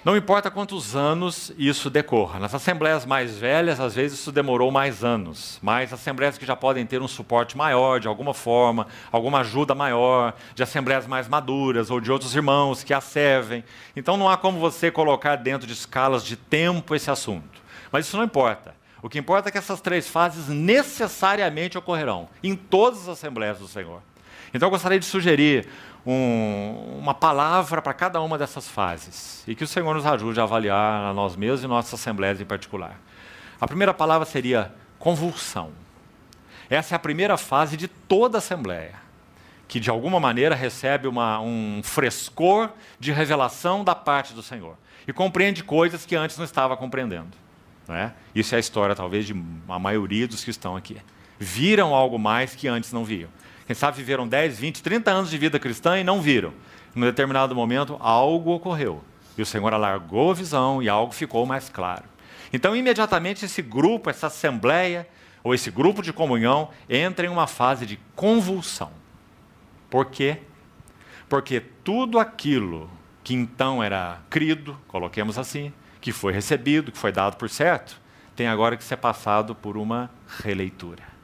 Não importa quantos anos isso decorra. Nas assembleias mais velhas, às vezes isso demorou mais anos. Mas assembleias que já podem ter um suporte maior, de alguma forma, alguma ajuda maior, de assembleias mais maduras ou de outros irmãos que a servem. Então não há como você colocar dentro de escalas de tempo esse assunto. Mas isso não importa. O que importa é que essas 3 fases necessariamente ocorrerão em todas as assembleias do Senhor. Então eu gostaria de sugerir uma palavra para cada uma dessas fases, e que o Senhor nos ajude a avaliar a nós mesmos e nossas assembleias em particular. A primeira palavra seria convulsão. Essa é a primeira fase de toda a assembleia, que de alguma maneira recebe um frescor de revelação da parte do Senhor, e compreende coisas que antes não estava compreendendo. Não é? Isso é a história, talvez, de a maioria dos que estão aqui. Viram algo mais que antes não viam. Quem sabe viveram 10, 20, 30 anos de vida cristã e não viram. Em um determinado momento, algo ocorreu. E o Senhor alargou a visão e algo ficou mais claro. Então, imediatamente, esse grupo, essa assembleia, ou esse grupo de comunhão, entra em uma fase de convulsão. Por quê? Porque tudo aquilo que então era crido, coloquemos assim, que foi recebido, que foi dado por certo, tem agora que ser passado por uma releitura.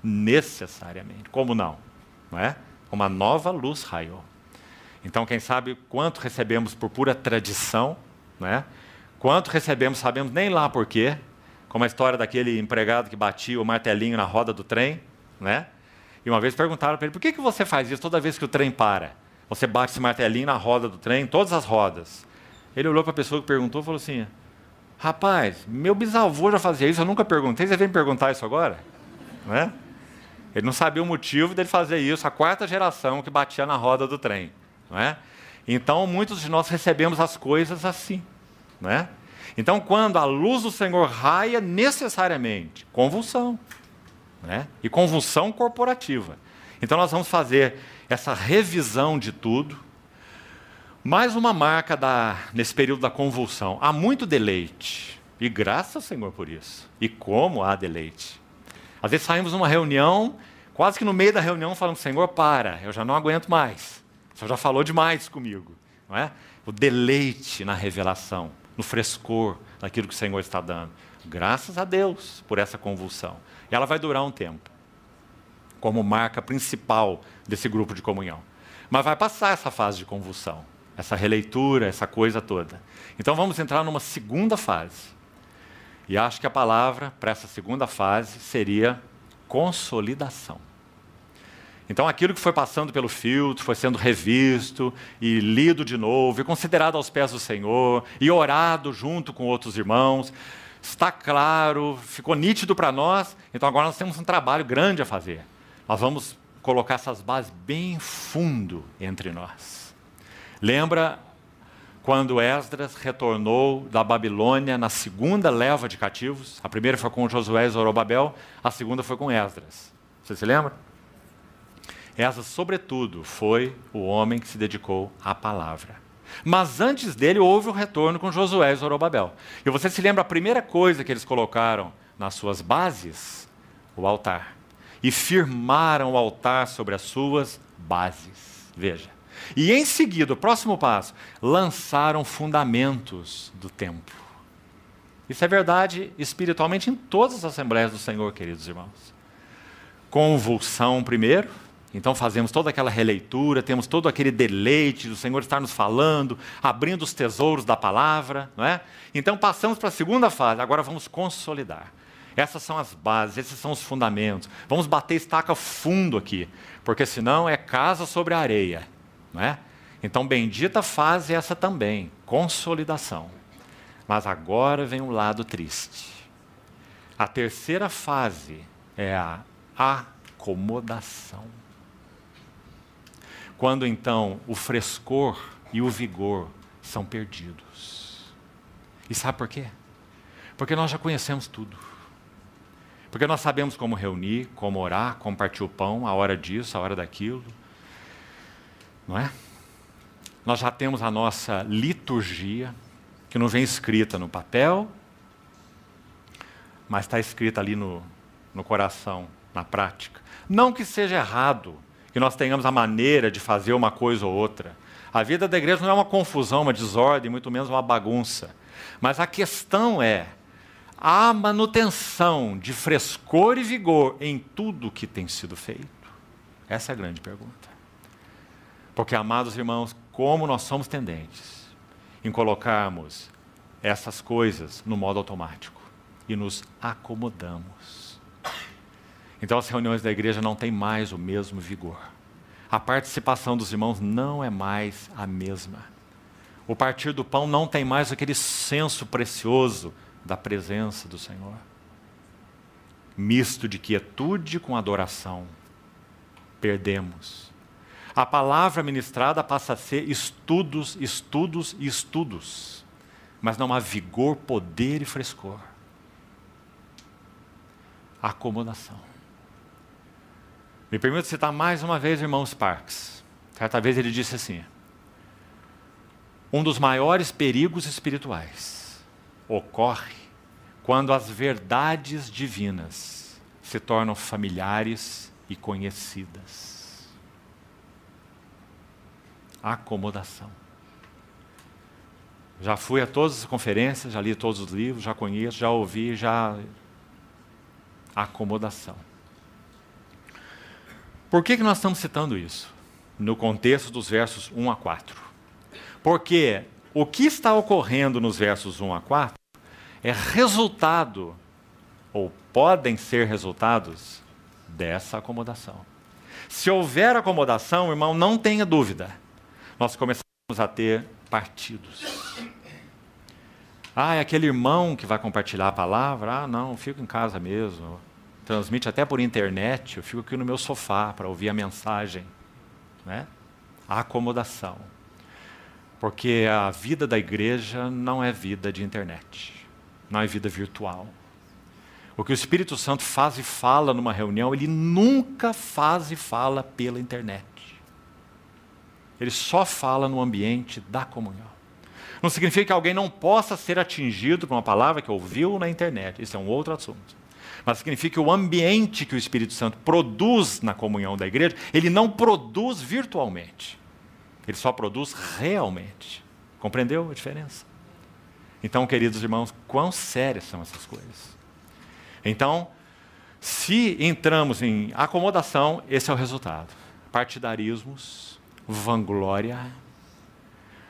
Necessariamente. Como não? Não é? Uma nova luz raiou. Então, quem sabe quanto recebemos por pura tradição, não é? Quanto recebemos, sabemos nem lá por quê, como a história daquele empregado que batia o martelinho na roda do trem, né? E uma vez perguntaram para ele, por que você faz isso toda vez que o trem para? Você bate esse martelinho na roda do trem, todas as rodas. Ele olhou para a pessoa que perguntou e falou assim, rapaz, meu bisavô já fazia isso, eu nunca perguntei, você vem me perguntar isso agora? Não é? Ele não sabia o motivo dele fazer isso, a 4ª geração que batia na roda do trem. Não é? Então, muitos de nós recebemos as coisas assim. Não é? Então, quando a luz do Senhor raia, necessariamente, convulsão. Não é? E convulsão corporativa. Então, nós vamos fazer essa revisão de tudo. Mais uma marca nesse período da convulsão. Há muito deleite. E graças ao Senhor por isso. E como há deleite. Às vezes saímos numa reunião, quase que no meio da reunião falando, Senhor, para, eu já não aguento mais. O Senhor já falou demais comigo. Não é? O deleite na revelação, no frescor daquilo que o Senhor está dando. Graças a Deus por essa convulsão. E ela vai durar um tempo, como marca principal desse grupo de comunhão. Mas vai passar essa fase de convulsão, essa releitura, essa coisa toda. Então vamos entrar numa segunda fase. E acho que a palavra para essa segunda fase seria consolidação. Então aquilo que foi passando pelo filtro, foi sendo revisto e lido de novo, e considerado aos pés do Senhor, e orado junto com outros irmãos, está claro, ficou nítido para nós, então agora nós temos um trabalho grande a fazer. Nós vamos colocar essas bases bem fundo entre nós. Lembra quando Esdras retornou da Babilônia na 2ª leva de cativos? A primeira foi com Josué e Zorobabel, a segunda foi com Esdras. Você se lembra? Esdras, sobretudo, foi o homem que se dedicou à palavra. Mas antes dele houve o retorno com Josué e Zorobabel. E você se lembra a primeira coisa que eles colocaram nas suas bases? O altar. E firmaram o altar sobre as suas bases. Veja. E em seguida, o próximo passo, lançaram fundamentos do templo. Isso é verdade espiritualmente em todas as assembleias do Senhor, queridos irmãos. Convulsão primeiro, então fazemos toda aquela releitura, temos todo aquele deleite do Senhor estar nos falando, abrindo os tesouros da palavra, não é? Então passamos para a segunda fase, agora vamos consolidar. Essas são as bases, esses são os fundamentos. Vamos bater estaca fundo aqui, porque senão é casa sobre a areia. Não é? Então, bendita fase essa também, consolidação. Mas agora vem um lado triste. A terceira fase é a acomodação. Quando então o frescor e o vigor são perdidos. E sabe por quê? Porque nós já conhecemos tudo. Porque nós sabemos como reunir, como orar, como partir o pão, a hora disso, a hora daquilo. Não é? Nós já temos a nossa liturgia, que não vem escrita no papel, mas está escrita ali no coração, na prática. Não que seja errado que nós tenhamos a maneira de fazer uma coisa ou outra. A vida da igreja não é uma confusão, uma desordem, muito menos uma bagunça. Mas a questão é a manutenção de frescor e vigor em tudo que tem sido feito. Essa é a grande pergunta. Porque, amados irmãos, como nós somos tendentes em colocarmos essas coisas no modo automático e nos acomodamos. Então as reuniões da igreja não têm mais o mesmo vigor. A participação dos irmãos não é mais a mesma. O partir do pão não tem mais aquele senso precioso da presença do Senhor. Misto de quietude com adoração. Perdemos. A palavra ministrada passa a ser estudos, estudos e estudos. Mas não há vigor, poder e frescor. Acomodação. Me permito citar mais uma vez o irmão Sparks. Certa vez ele disse assim: um dos maiores perigos espirituais ocorre quando as verdades divinas se tornam familiares e conhecidas. Acomodação. Já fui a todas as conferências, já li todos os livros, já conheço, já ouvi, já... Acomodação. Por que nós estamos citando isso? No contexto dos versos 1 a 4. Porque o que está ocorrendo nos versos 1 a 4 é resultado, ou podem ser resultados, dessa acomodação. Se houver acomodação, irmão, não tenha dúvida, nós começamos a ter partidos. É aquele irmão que vai compartilhar a palavra? Não, eu fico em casa mesmo. Transmite até por internet, eu fico aqui no meu sofá para ouvir a mensagem. Né? A acomodação. Porque a vida da igreja não é vida de internet. Não é vida virtual. O que o Espírito Santo faz e fala numa reunião, ele nunca faz e fala pela internet. Ele só fala no ambiente da comunhão. Não significa que alguém não possa ser atingido por uma palavra que ouviu na internet. Isso é um outro assunto. Mas significa que o ambiente que o Espírito Santo produz na comunhão da igreja, ele não produz virtualmente. Ele só produz realmente. Compreendeu a diferença? Então, queridos irmãos, quão sérias são essas coisas? Então, se entramos em acomodação, esse é o resultado. Partidarismos, vanglória,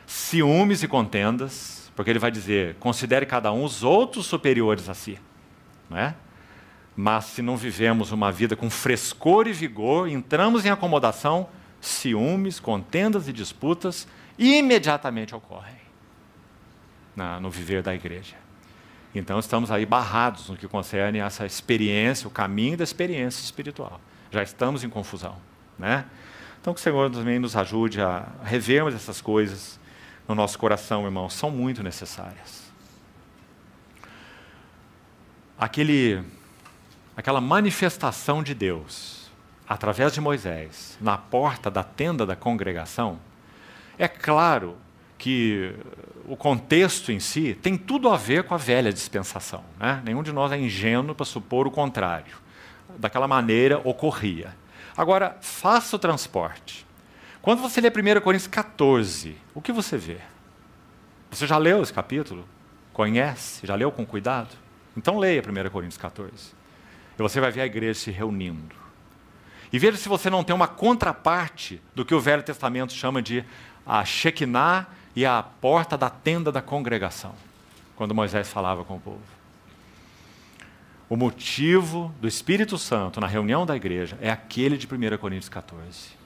ciúmes e contendas, porque ele vai dizer, considere cada um os outros superiores a si. Não é? Mas se não vivemos uma vida com frescor e vigor, entramos em acomodação, ciúmes, contendas e disputas imediatamente ocorrem no viver da igreja. Então estamos aí barrados no que concerne essa experiência, o caminho da experiência espiritual. Já estamos em confusão. Né? Então que o Senhor também nos ajude a revermos essas coisas no nosso coração, irmãos, são muito necessárias. Aquela manifestação de Deus, através de Moisés, na porta da tenda da congregação, é claro que o contexto em si tem tudo a ver com a velha dispensação. Né? Nenhum de nós é ingênuo para supor o contrário. Daquela maneira ocorria. Agora, faça o transporte. Quando você lê 1 Coríntios 14, o que você vê? Você já leu esse capítulo? Conhece? Já leu com cuidado? Então leia 1 Coríntios 14. E você vai ver a igreja se reunindo. E veja se você não tem uma contraparte do que o Velho Testamento chama de a Shekinah e a porta da tenda da congregação, quando Moisés falava com o povo. O motivo do Espírito Santo na reunião da igreja é aquele de 1 Coríntios 14.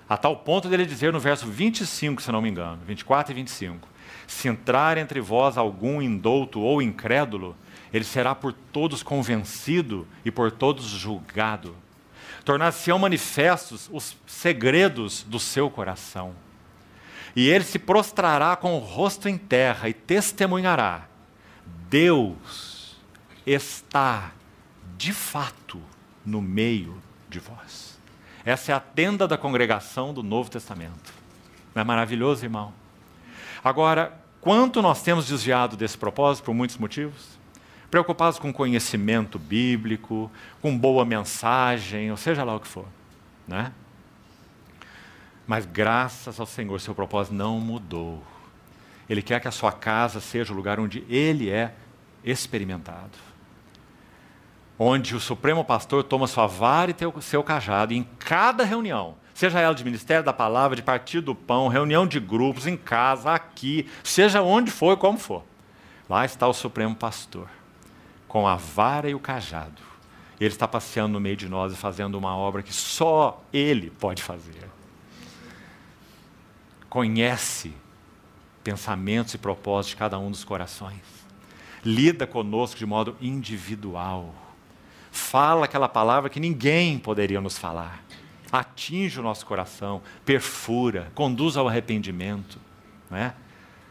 A tal ponto dele dizer no verso 25, se não me engano, 24 e 25, se entrar entre vós algum indouto ou incrédulo, ele será por todos convencido e por todos julgado. Tornar-se-ão manifestos os segredos do seu coração. E ele se prostrará com o rosto em terra e testemunhará: Deus está, de fato, no meio de vós. Essa é a tenda da congregação do Novo Testamento. Não é maravilhoso, irmão? Agora, quanto nós temos desviado desse propósito por muitos motivos? Preocupados com conhecimento bíblico, com boa mensagem, ou seja lá o que for, né? Mas graças ao Senhor, seu propósito não mudou. Ele quer que a sua casa seja o lugar onde Ele é experimentado. Onde o Supremo Pastor toma sua vara e seu cajado, e em cada reunião, seja ela de Ministério da Palavra, de Partido do Pão, reunião de grupos, em casa, aqui, seja onde for e como for, lá está o Supremo Pastor, com a vara e o cajado. Ele está passeando no meio de nós e fazendo uma obra que só Ele pode fazer. Conhece pensamentos e propósitos de cada um dos corações. Lida conosco de modo individual. Fala aquela palavra que ninguém poderia nos falar. Atinge o nosso coração, perfura, conduz ao arrependimento. Não é?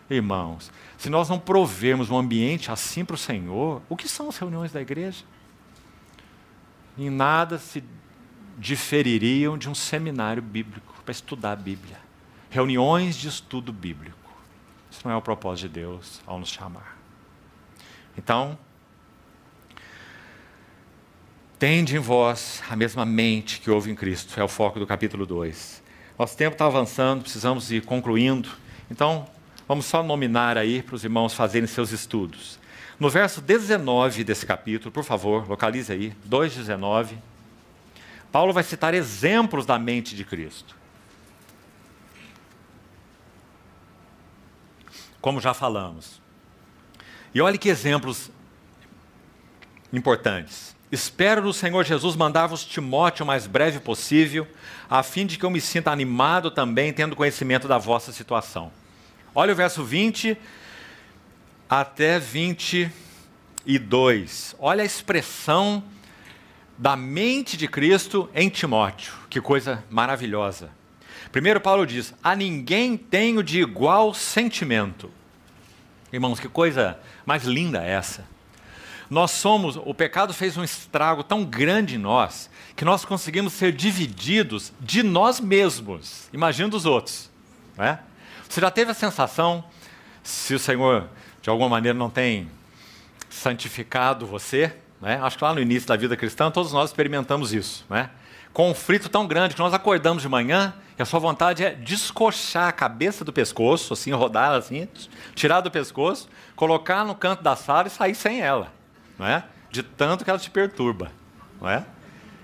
Irmãos, se nós não provermos um ambiente assim para o Senhor, o que são as reuniões da igreja? Em nada se difeririam de um seminário bíblico para estudar a Bíblia. Reuniões de estudo bíblico. Isso não é o propósito de Deus ao nos chamar. Então, tende em vós a mesma mente que houve em Cristo. É o foco do capítulo 2. Nosso tempo está avançando, precisamos ir concluindo. Então, vamos só nominar aí para os irmãos fazerem seus estudos. No verso 19 desse capítulo, por favor, localize aí, 2:19. Paulo vai citar exemplos da mente de Cristo. Como já falamos. E olhe que exemplos importantes. Espero no Senhor Jesus mandar-vos Timóteo o mais breve possível, a fim de que eu me sinta animado também, tendo conhecimento da vossa situação. Olha o verso 20 até 22. Olha a expressão da mente de Cristo em Timóteo. Que coisa maravilhosa. Primeiro Paulo diz: a ninguém tenho de igual sentimento. Irmãos, que coisa mais linda é essa. O pecado fez um estrago tão grande em nós, que nós conseguimos ser divididos de nós mesmos. Imagina dos outros. Não é? Você já teve a sensação, se o Senhor de alguma maneira não tem santificado você, né? Acho que lá no início da vida cristã todos nós experimentamos isso, né? Conflito tão grande que nós acordamos de manhã e a sua vontade é descoxar a cabeça do pescoço, assim, rodar assim, tirar do pescoço, colocar no canto da sala e sair sem ela, não é? De tanto que ela te perturba, não é?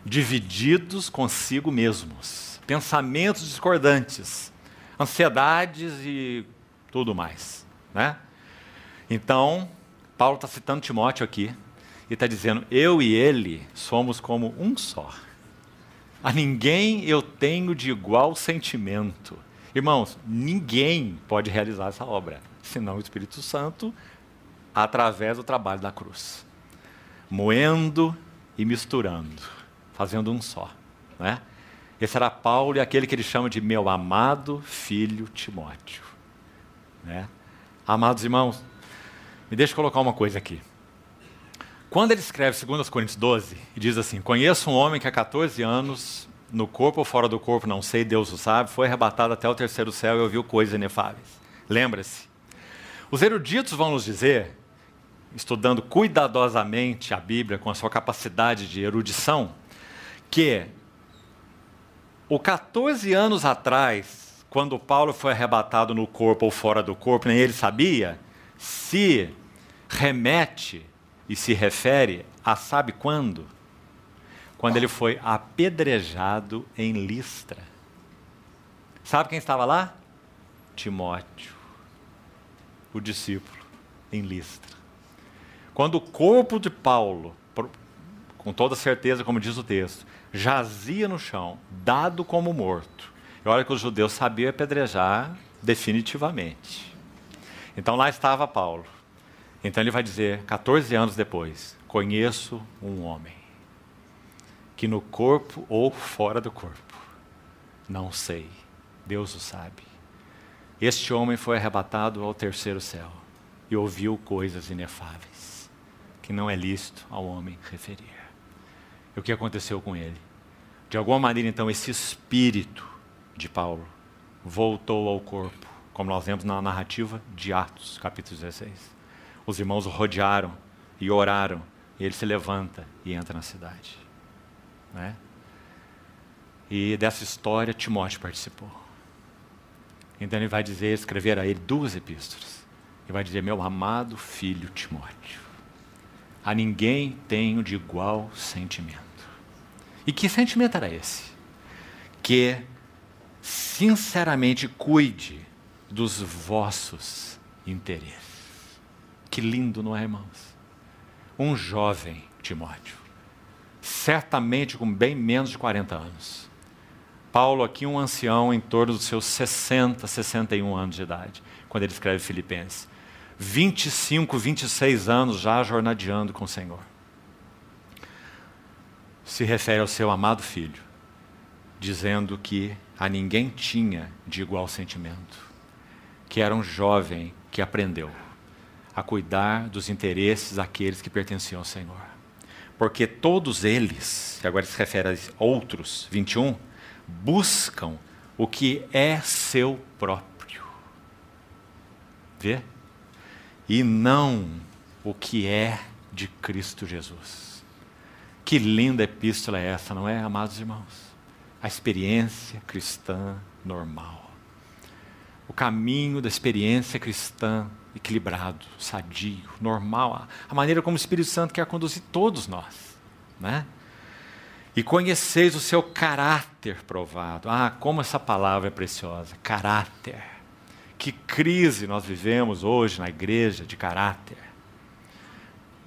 Divididos consigo mesmos, pensamentos discordantes, ansiedades e tudo mais, né? Então, Paulo está citando Timóteo aqui e está dizendo: eu e ele somos como um só. A ninguém eu tenho de igual sentimento. Irmãos, ninguém pode realizar essa obra, senão o Espírito Santo, através do trabalho da cruz. Moendo e misturando, fazendo um só. Né? Esse era Paulo e aquele que ele chama de meu amado filho Timóteo. Né? Amados irmãos, me deixa colocar uma coisa aqui. Quando ele escreve 2 Coríntios 12, e diz assim: conheço um homem que há 14 anos, no corpo ou fora do corpo, não sei, Deus o sabe, foi arrebatado até o terceiro céu e ouviu coisas inefáveis. Lembra-se. Os eruditos vão nos dizer, estudando cuidadosamente a Bíblia, com a sua capacidade de erudição, que o 14 anos atrás, quando Paulo foi arrebatado no corpo ou fora do corpo, nem ele sabia, se remete e se refere a sabe quando? Quando ele foi apedrejado em Listra. Sabe quem estava lá? Timóteo, o discípulo, em Listra. Quando o corpo de Paulo, com toda certeza, como diz o texto, jazia no chão, dado como morto, e olha que os judeus sabiam apedrejar definitivamente. Então lá estava Paulo. Então ele vai dizer, 14 anos depois: conheço um homem, que no corpo ou fora do corpo, não sei, Deus o sabe. Este homem foi arrebatado ao terceiro céu e ouviu coisas inefáveis, que não é lícito ao homem referir. E o que aconteceu com ele? De alguma maneira, então, esse espírito de Paulo voltou ao corpo, como nós vemos na narrativa de Atos, capítulo 16. Os irmãos o rodearam e oraram, e ele se levanta e entra na cidade. Né? E dessa história Timóteo participou. Então ele vai dizer, escrever a ele 2 epístolas. E vai dizer, meu amado filho Timóteo, a ninguém tenho de igual sentimento. E que sentimento era esse? Que sinceramente cuide dos vossos interesses. Que lindo, não é, irmãos? Um jovem Timóteo, certamente com bem menos de 40 anos. Paulo aqui um ancião em torno dos seus 60, 61 anos de idade, quando ele escreve Filipenses. 25, 26 anos já jornadeando com o Senhor. Se refere ao seu amado filho, dizendo que a ninguém tinha de igual sentimento, que era um jovem que aprendeu a cuidar dos interesses daqueles que pertenciam ao Senhor. Porque todos eles, e agora se refere a outros, 21, buscam o que é seu próprio. Vê? E não o que é de Cristo Jesus. Que linda epístola é essa, não é, amados irmãos? A experiência cristã normal. O caminho da experiência cristã equilibrado, sadio, normal. A maneira como o Espírito Santo quer conduzir todos nós. Né? E conheceis o seu caráter provado. Ah, como essa palavra é preciosa. Caráter. Que crise nós vivemos hoje na igreja de caráter.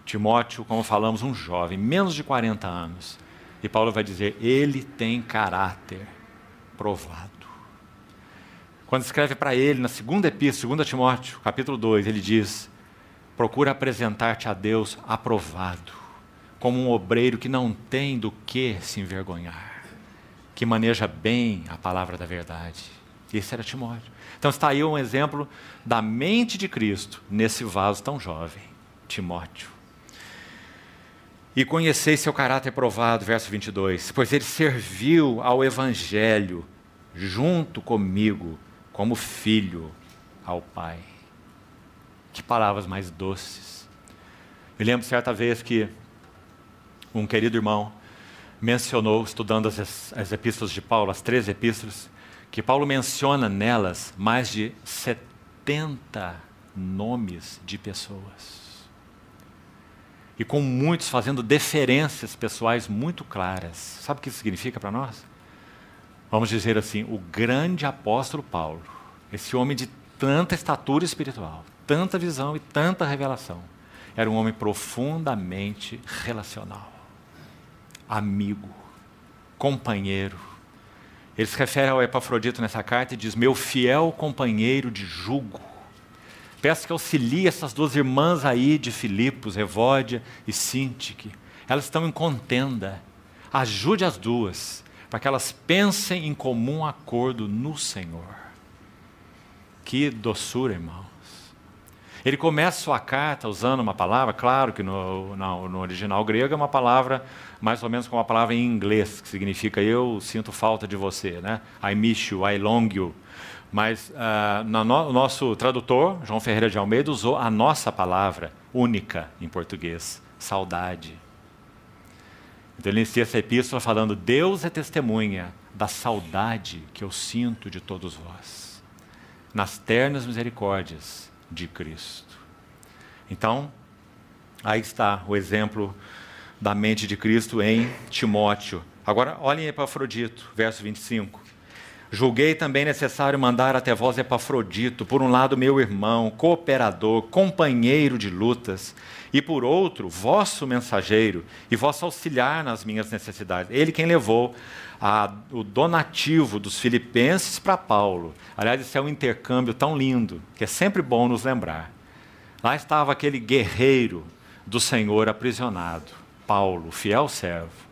Timóteo, como falamos, um jovem, menos de 40 anos. E Paulo vai dizer, ele tem caráter provado. Quando escreve para ele, na segunda epístola, 2 Timóteo, capítulo 2, ele diz, procura apresentar-te a Deus aprovado, como um obreiro que não tem do que se envergonhar, que maneja bem a palavra da verdade. Esse era Timóteo. Então está aí um exemplo da mente de Cristo nesse vaso tão jovem, Timóteo. E conheceis seu caráter provado, verso 22, pois ele serviu ao Evangelho junto comigo, como filho ao Pai. Que palavras mais doces. Me lembro certa vez que um querido irmão mencionou, estudando as epístolas de Paulo, as 13 epístolas, que Paulo menciona nelas mais de 70 nomes de pessoas. E com muitos fazendo deferências pessoais muito claras. Sabe o que isso significa para nós? Vamos dizer assim, o grande apóstolo Paulo, esse homem de tanta estatura espiritual, tanta visão e tanta revelação, era um homem profundamente relacional, amigo, companheiro. Ele se refere ao Epafrodito nessa carta e diz, meu fiel companheiro de jugo. Peço que auxilie essas 2 irmãs aí de Filipos, Evódia e Sintique. Elas estão em contenda. Ajude as 2, para que elas pensem em comum acordo no Senhor. Que doçura, irmãos. Ele começa sua carta usando uma palavra, claro que no original grego é uma palavra mais ou menos como uma palavra em inglês, que significa eu sinto falta de você, né? I miss you, I long you. Mas o nosso tradutor, João Ferreira de Almeida, usou a nossa palavra única em português, saudade. Então ele inicia essa epístola falando, Deus é testemunha da saudade que eu sinto de todos vós, nas ternas misericórdias de Cristo. Então, aí está o exemplo da mente de Cristo em Timóteo. Agora, olhem Epafrodito, verso 25. Julguei também necessário mandar até vós Epafrodito, por um lado meu irmão, cooperador, companheiro de lutas, e por outro, vosso mensageiro, e vosso auxiliar nas minhas necessidades. Ele quem levou o donativo dos filipenses para Paulo. Aliás, esse é um intercâmbio tão lindo, que é sempre bom nos lembrar. Lá estava aquele guerreiro do Senhor aprisionado, Paulo, fiel servo.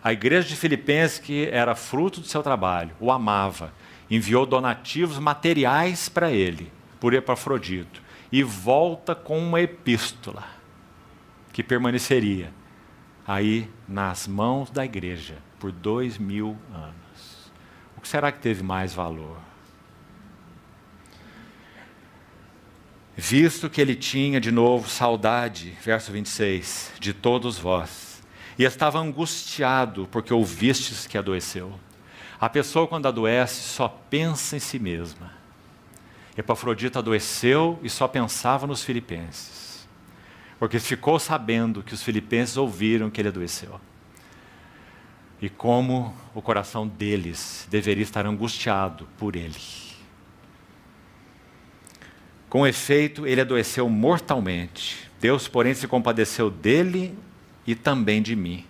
A igreja de Filipenses, que era fruto do seu trabalho, o amava. enviou donativos materiais para ele, por Epafrodito, e volta com uma epístola que permaneceria aí nas mãos da igreja por 2000 anos. O que será que teve mais valor? Visto que ele tinha de novo saudade, verso 26, de todos vós, e estava angustiado porque ouvistes que adoeceu. A pessoa, quando adoece, só pensa em si mesma. Epafrodito adoeceu e só pensava nos filipenses, porque ficou sabendo que os filipenses ouviram que ele adoeceu. E como o coração deles deveria estar angustiado por ele. Com efeito, ele adoeceu mortalmente. Deus, porém, se compadeceu dele e também de mim,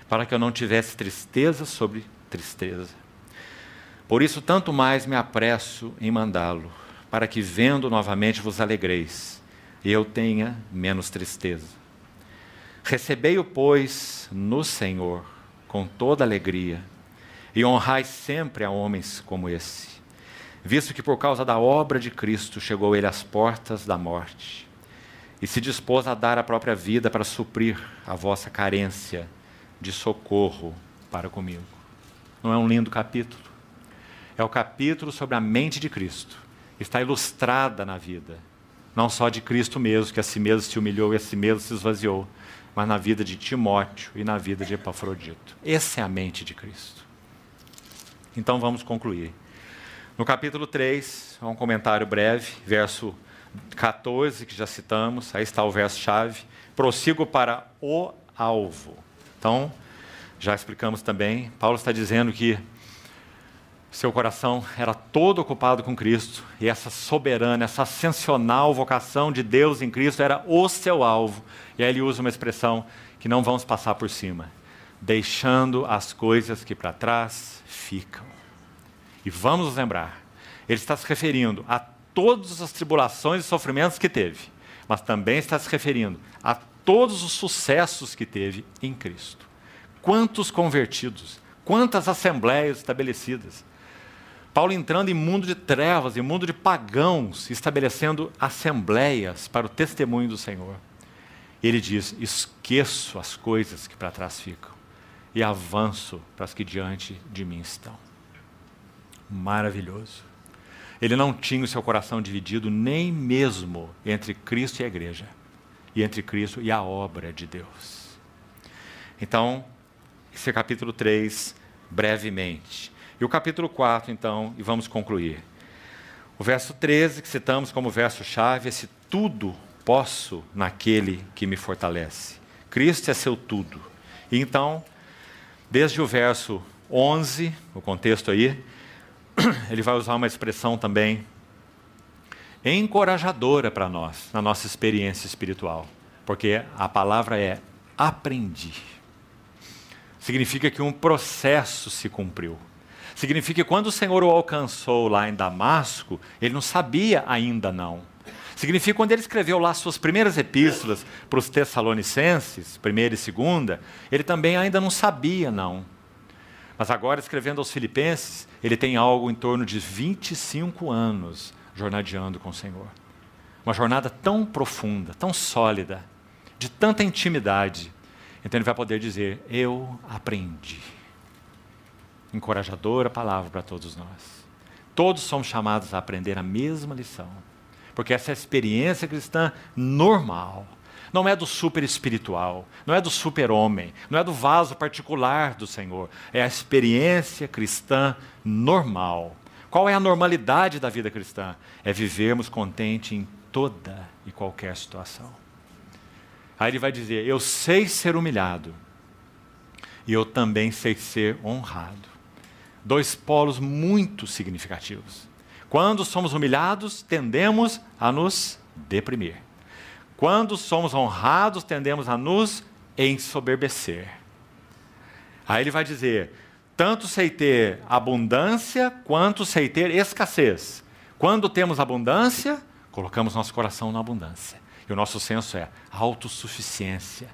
para que eu não tivesse tristeza sobre tristeza. Por isso, tanto mais me apresso em mandá-lo, para que, vendo novamente, vos alegreis, e eu tenha menos tristeza. Recebei-o, pois, no Senhor, com toda alegria, e honrai sempre a homens como esse, visto que por causa da obra de Cristo chegou ele às portas da morte, e se dispôs a dar a própria vida para suprir a vossa carência de socorro para comigo. Não é um lindo capítulo? É o capítulo sobre a mente de Cristo. Está ilustrada na vida, não só de Cristo mesmo, que a si mesmo se humilhou e a si mesmo se esvaziou, mas na vida de Timóteo e na vida de Epafrodito. Essa é a mente de Cristo. Então vamos concluir. No capítulo 3, um comentário breve, verso 14, que já citamos, aí está o verso-chave, prossigo para o alvo. Então, já explicamos também, Paulo está dizendo que seu coração era todo ocupado com Cristo, e essa soberana, essa ascensional vocação de Deus em Cristo era o seu alvo. E aí ele usa uma expressão que não vamos passar por cima, deixando as coisas que para trás ficam. E vamos nos lembrar, ele está se referindo a todas as tribulações e sofrimentos que teve, mas também está se referindo a todos os sucessos que teve em Cristo. Quantos convertidos, quantas assembleias estabelecidas. Paulo entrando em mundo de trevas, em mundo de pagãos, estabelecendo assembleias para o testemunho do Senhor. Ele diz, esqueço as coisas que para trás ficam e avanço para as que diante de mim estão. Maravilhoso. Ele não tinha o seu coração dividido nem mesmo entre Cristo e a igreja, e entre Cristo e a obra de Deus. Então, esse é capítulo 3, brevemente. E o capítulo 4, então, e vamos concluir. O verso 13, que citamos como verso-chave, esse tudo posso naquele que me fortalece. Cristo é seu tudo. E então, desde o verso 11, o contexto aí, ele vai usar uma expressão também encorajadora para nós, na nossa experiência espiritual. Porque a palavra é aprendi. Significa que um processo se cumpriu. Significa que quando o Senhor o alcançou lá em Damasco, ele não sabia ainda não. Significa que quando ele escreveu lá suas primeiras epístolas para os Tessalonicenses, primeira e segunda, ele também ainda não sabia não. Mas agora, escrevendo aos Filipenses, ele tem algo em torno de 25 anos jornadeando com o Senhor. Uma jornada tão profunda, tão sólida, de tanta intimidade. Então ele vai poder dizer, eu aprendi. Encorajadora palavra para todos nós. Todos somos chamados a aprender a mesma lição. Porque essa é a experiência cristã normal. Não é do super espiritual, não é do super homem, não é do vaso particular do Senhor. É a experiência cristã normal. Qual é a normalidade da vida cristã? É vivermos contente em toda e qualquer situação. Aí ele vai dizer, eu sei ser humilhado e eu também sei ser honrado. Dois polos muito significativos. Quando somos humilhados, tendemos a nos deprimir. Quando somos honrados, tendemos a nos ensoberbecer. Aí ele vai dizer, tanto sei ter abundância, quanto sei ter escassez. Quando temos abundância, colocamos nosso coração na abundância. E o nosso senso é autossuficiência.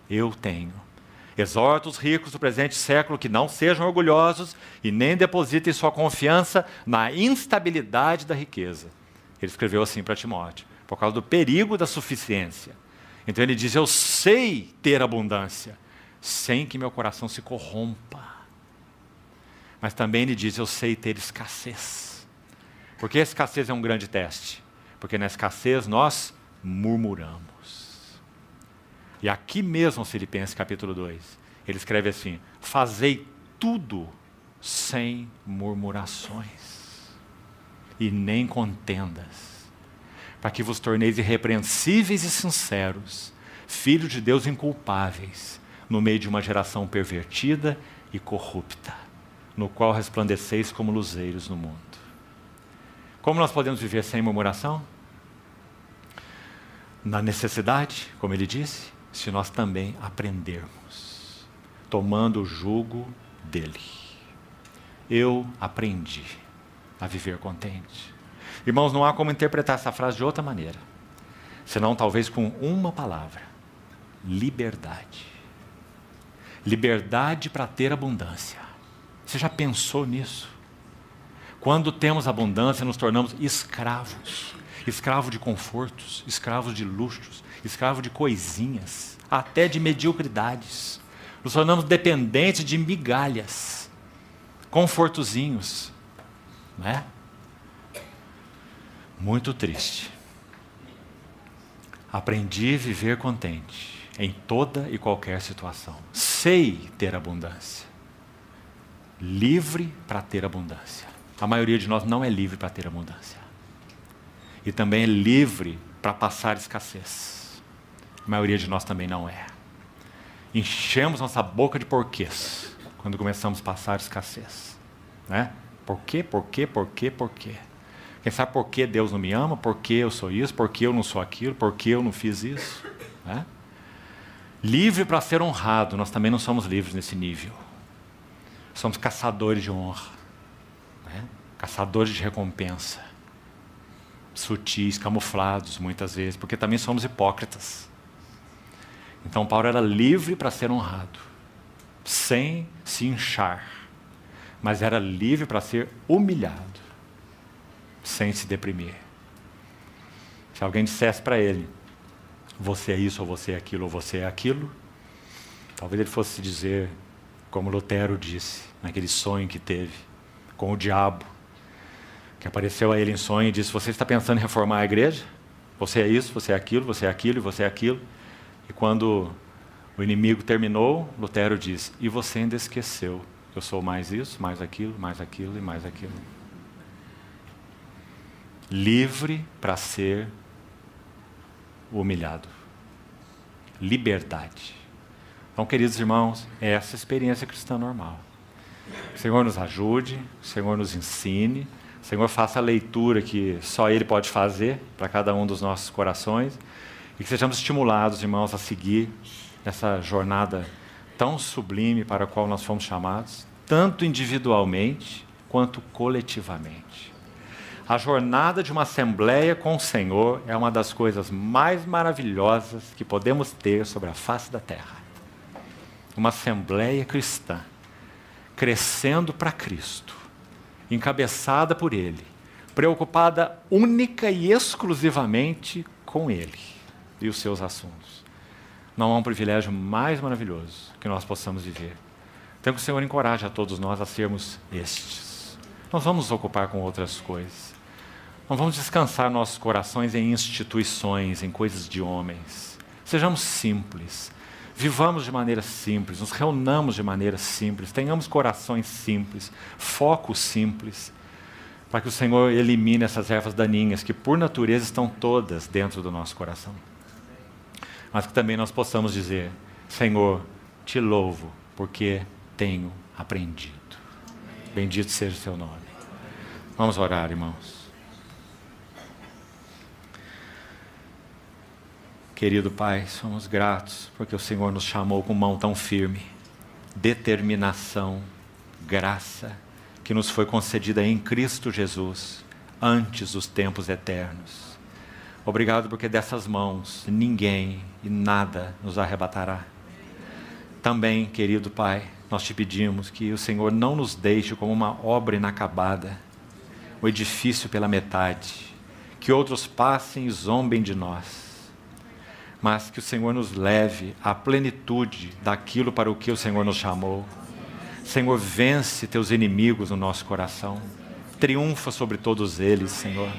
Eu tenho. Exorta os ricos do presente século que não sejam orgulhosos e nem depositem sua confiança na instabilidade da riqueza. Ele escreveu assim para Timóteo, por causa do perigo da suficiência. Então ele diz, eu sei ter abundância, sem que meu coração se corrompa. Mas também ele diz, eu sei ter escassez. Porque a escassez é um grande teste. Porque na escassez nós murmuramos. E aqui mesmo, Filipenses capítulo 2, ele escreve assim, fazei tudo sem murmurações e nem contendas, para que vos torneis irrepreensíveis e sinceros, filhos de Deus inculpáveis, no meio de uma geração pervertida e corrupta, no qual resplandeceis como luzeiros no mundo. Como nós podemos viver sem murmuração? Na necessidade, como ele disse, se nós também aprendermos, tomando o jugo dele. Eu aprendi a viver contente. Irmãos, não há como interpretar essa frase de outra maneira, senão talvez com uma palavra: liberdade. Liberdade para ter abundância. Você já pensou nisso? Quando temos abundância, nos tornamos escravos. Escravo de confortos, escravo de luxos, escravo de coisinhas, até de mediocridades. Nos tornamos dependentes de migalhas, confortozinhos, não é? Muito triste. Aprendi a viver contente em toda e qualquer situação. Sei ter abundância. Livre para ter abundância. A maioria de nós não é livre para ter abundância. E também é livre para passar escassez. A maioria de nós também não é. Enchemos nossa boca de porquês quando começamos a passar escassez. Né? Por quê? Por quê? Por quê? Por quê? Quem sabe por que Deus não me ama? Por que eu sou isso? Por que eu não sou aquilo? Por que eu não fiz isso? Né? Livre para ser honrado. Nós também não somos livres nesse nível. Somos caçadores de honra. Né? Caçadores de recompensa. Sutis, camuflados muitas vezes, porque também somos hipócritas. Então Paulo era livre para ser honrado, sem se inchar, mas era livre para ser humilhado, sem se deprimir. Se alguém dissesse para ele, você é isso, ou você é aquilo, ou você é aquilo, talvez ele fosse se dizer, como Lutero disse, naquele sonho que teve com o diabo, que apareceu a ele em sonho e disse, você está pensando em reformar a igreja? Você é isso, você é aquilo, você é aquilo e você é aquilo. E quando o inimigo terminou, Lutero disse, e você ainda esqueceu que eu sou mais isso, mais aquilo e mais aquilo. Livre para ser humilhado. Liberdade. Então, queridos irmãos, é essa experiência cristã normal. O Senhor nos ajude, o Senhor nos ensine, o Senhor faça a leitura que só Ele pode fazer para cada um dos nossos corações e que sejamos estimulados, irmãos, a seguir essa jornada tão sublime para a qual nós fomos chamados, tanto individualmente quanto coletivamente. A jornada de uma assembleia com o Senhor é uma das coisas mais maravilhosas que podemos ter sobre a face da terra. Uma assembleia cristã, crescendo para Cristo, encabeçada por Ele, preocupada única e exclusivamente com Ele e os seus assuntos. Não há um privilégio mais maravilhoso que nós possamos viver. Então que o Senhor encoraje a todos nós a sermos estes. Nós vamos nos ocupar com outras coisas. Não vamos descansar nossos corações em instituições, em coisas de homens. Sejamos simples. Vivamos de maneira simples, nos reunamos de maneira simples, tenhamos corações simples, foco simples, para que o Senhor elimine essas ervas daninhas que por natureza estão todas dentro do nosso coração. Mas que também nós possamos dizer, Senhor, te louvo, porque tenho aprendido. Bendito seja o seu nome. Vamos orar, irmãos. Querido Pai, somos gratos porque o Senhor nos chamou com mão tão firme, determinação, graça, que nos foi concedida em Cristo Jesus, antes dos tempos eternos. Obrigado porque dessas mãos ninguém e nada nos arrebatará. Também, querido Pai, nós te pedimos que o Senhor não nos deixe como uma obra inacabada, o edifício pela metade, que outros passem e zombem de nós, mas que o Senhor nos leve à plenitude daquilo para o que o Senhor nos chamou. Senhor, vence teus inimigos no nosso coração, triunfa sobre todos eles, Senhor,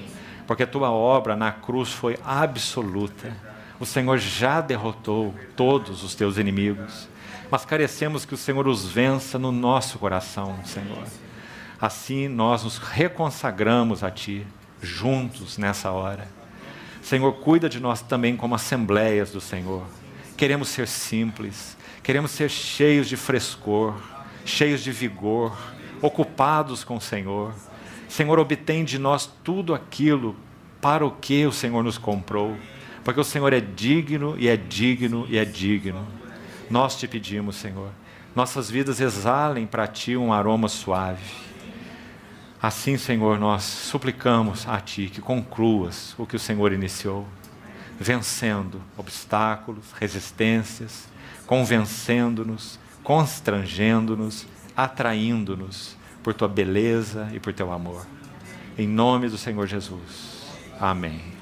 porque a tua obra na cruz foi absoluta. O Senhor já derrotou todos os teus inimigos, mas carecemos que o Senhor os vença no nosso coração, Senhor. Assim nós nos reconsagramos a Ti, juntos nessa hora. Senhor, cuida de nós também como assembleias do Senhor. Queremos ser simples, queremos ser cheios de frescor, cheios de vigor, ocupados com o Senhor. Senhor, obtém de nós tudo aquilo para o que o Senhor nos comprou, porque o Senhor é digno e é digno e é digno. Nós te pedimos, Senhor, nossas vidas exalem para Ti um aroma suave. Assim, Senhor, nós suplicamos a Ti que concluas o que o Senhor iniciou, vencendo obstáculos, resistências, convencendo-nos, constrangendo-nos, atraindo-nos por Tua beleza e por Teu amor. Em nome do Senhor Jesus. Amém.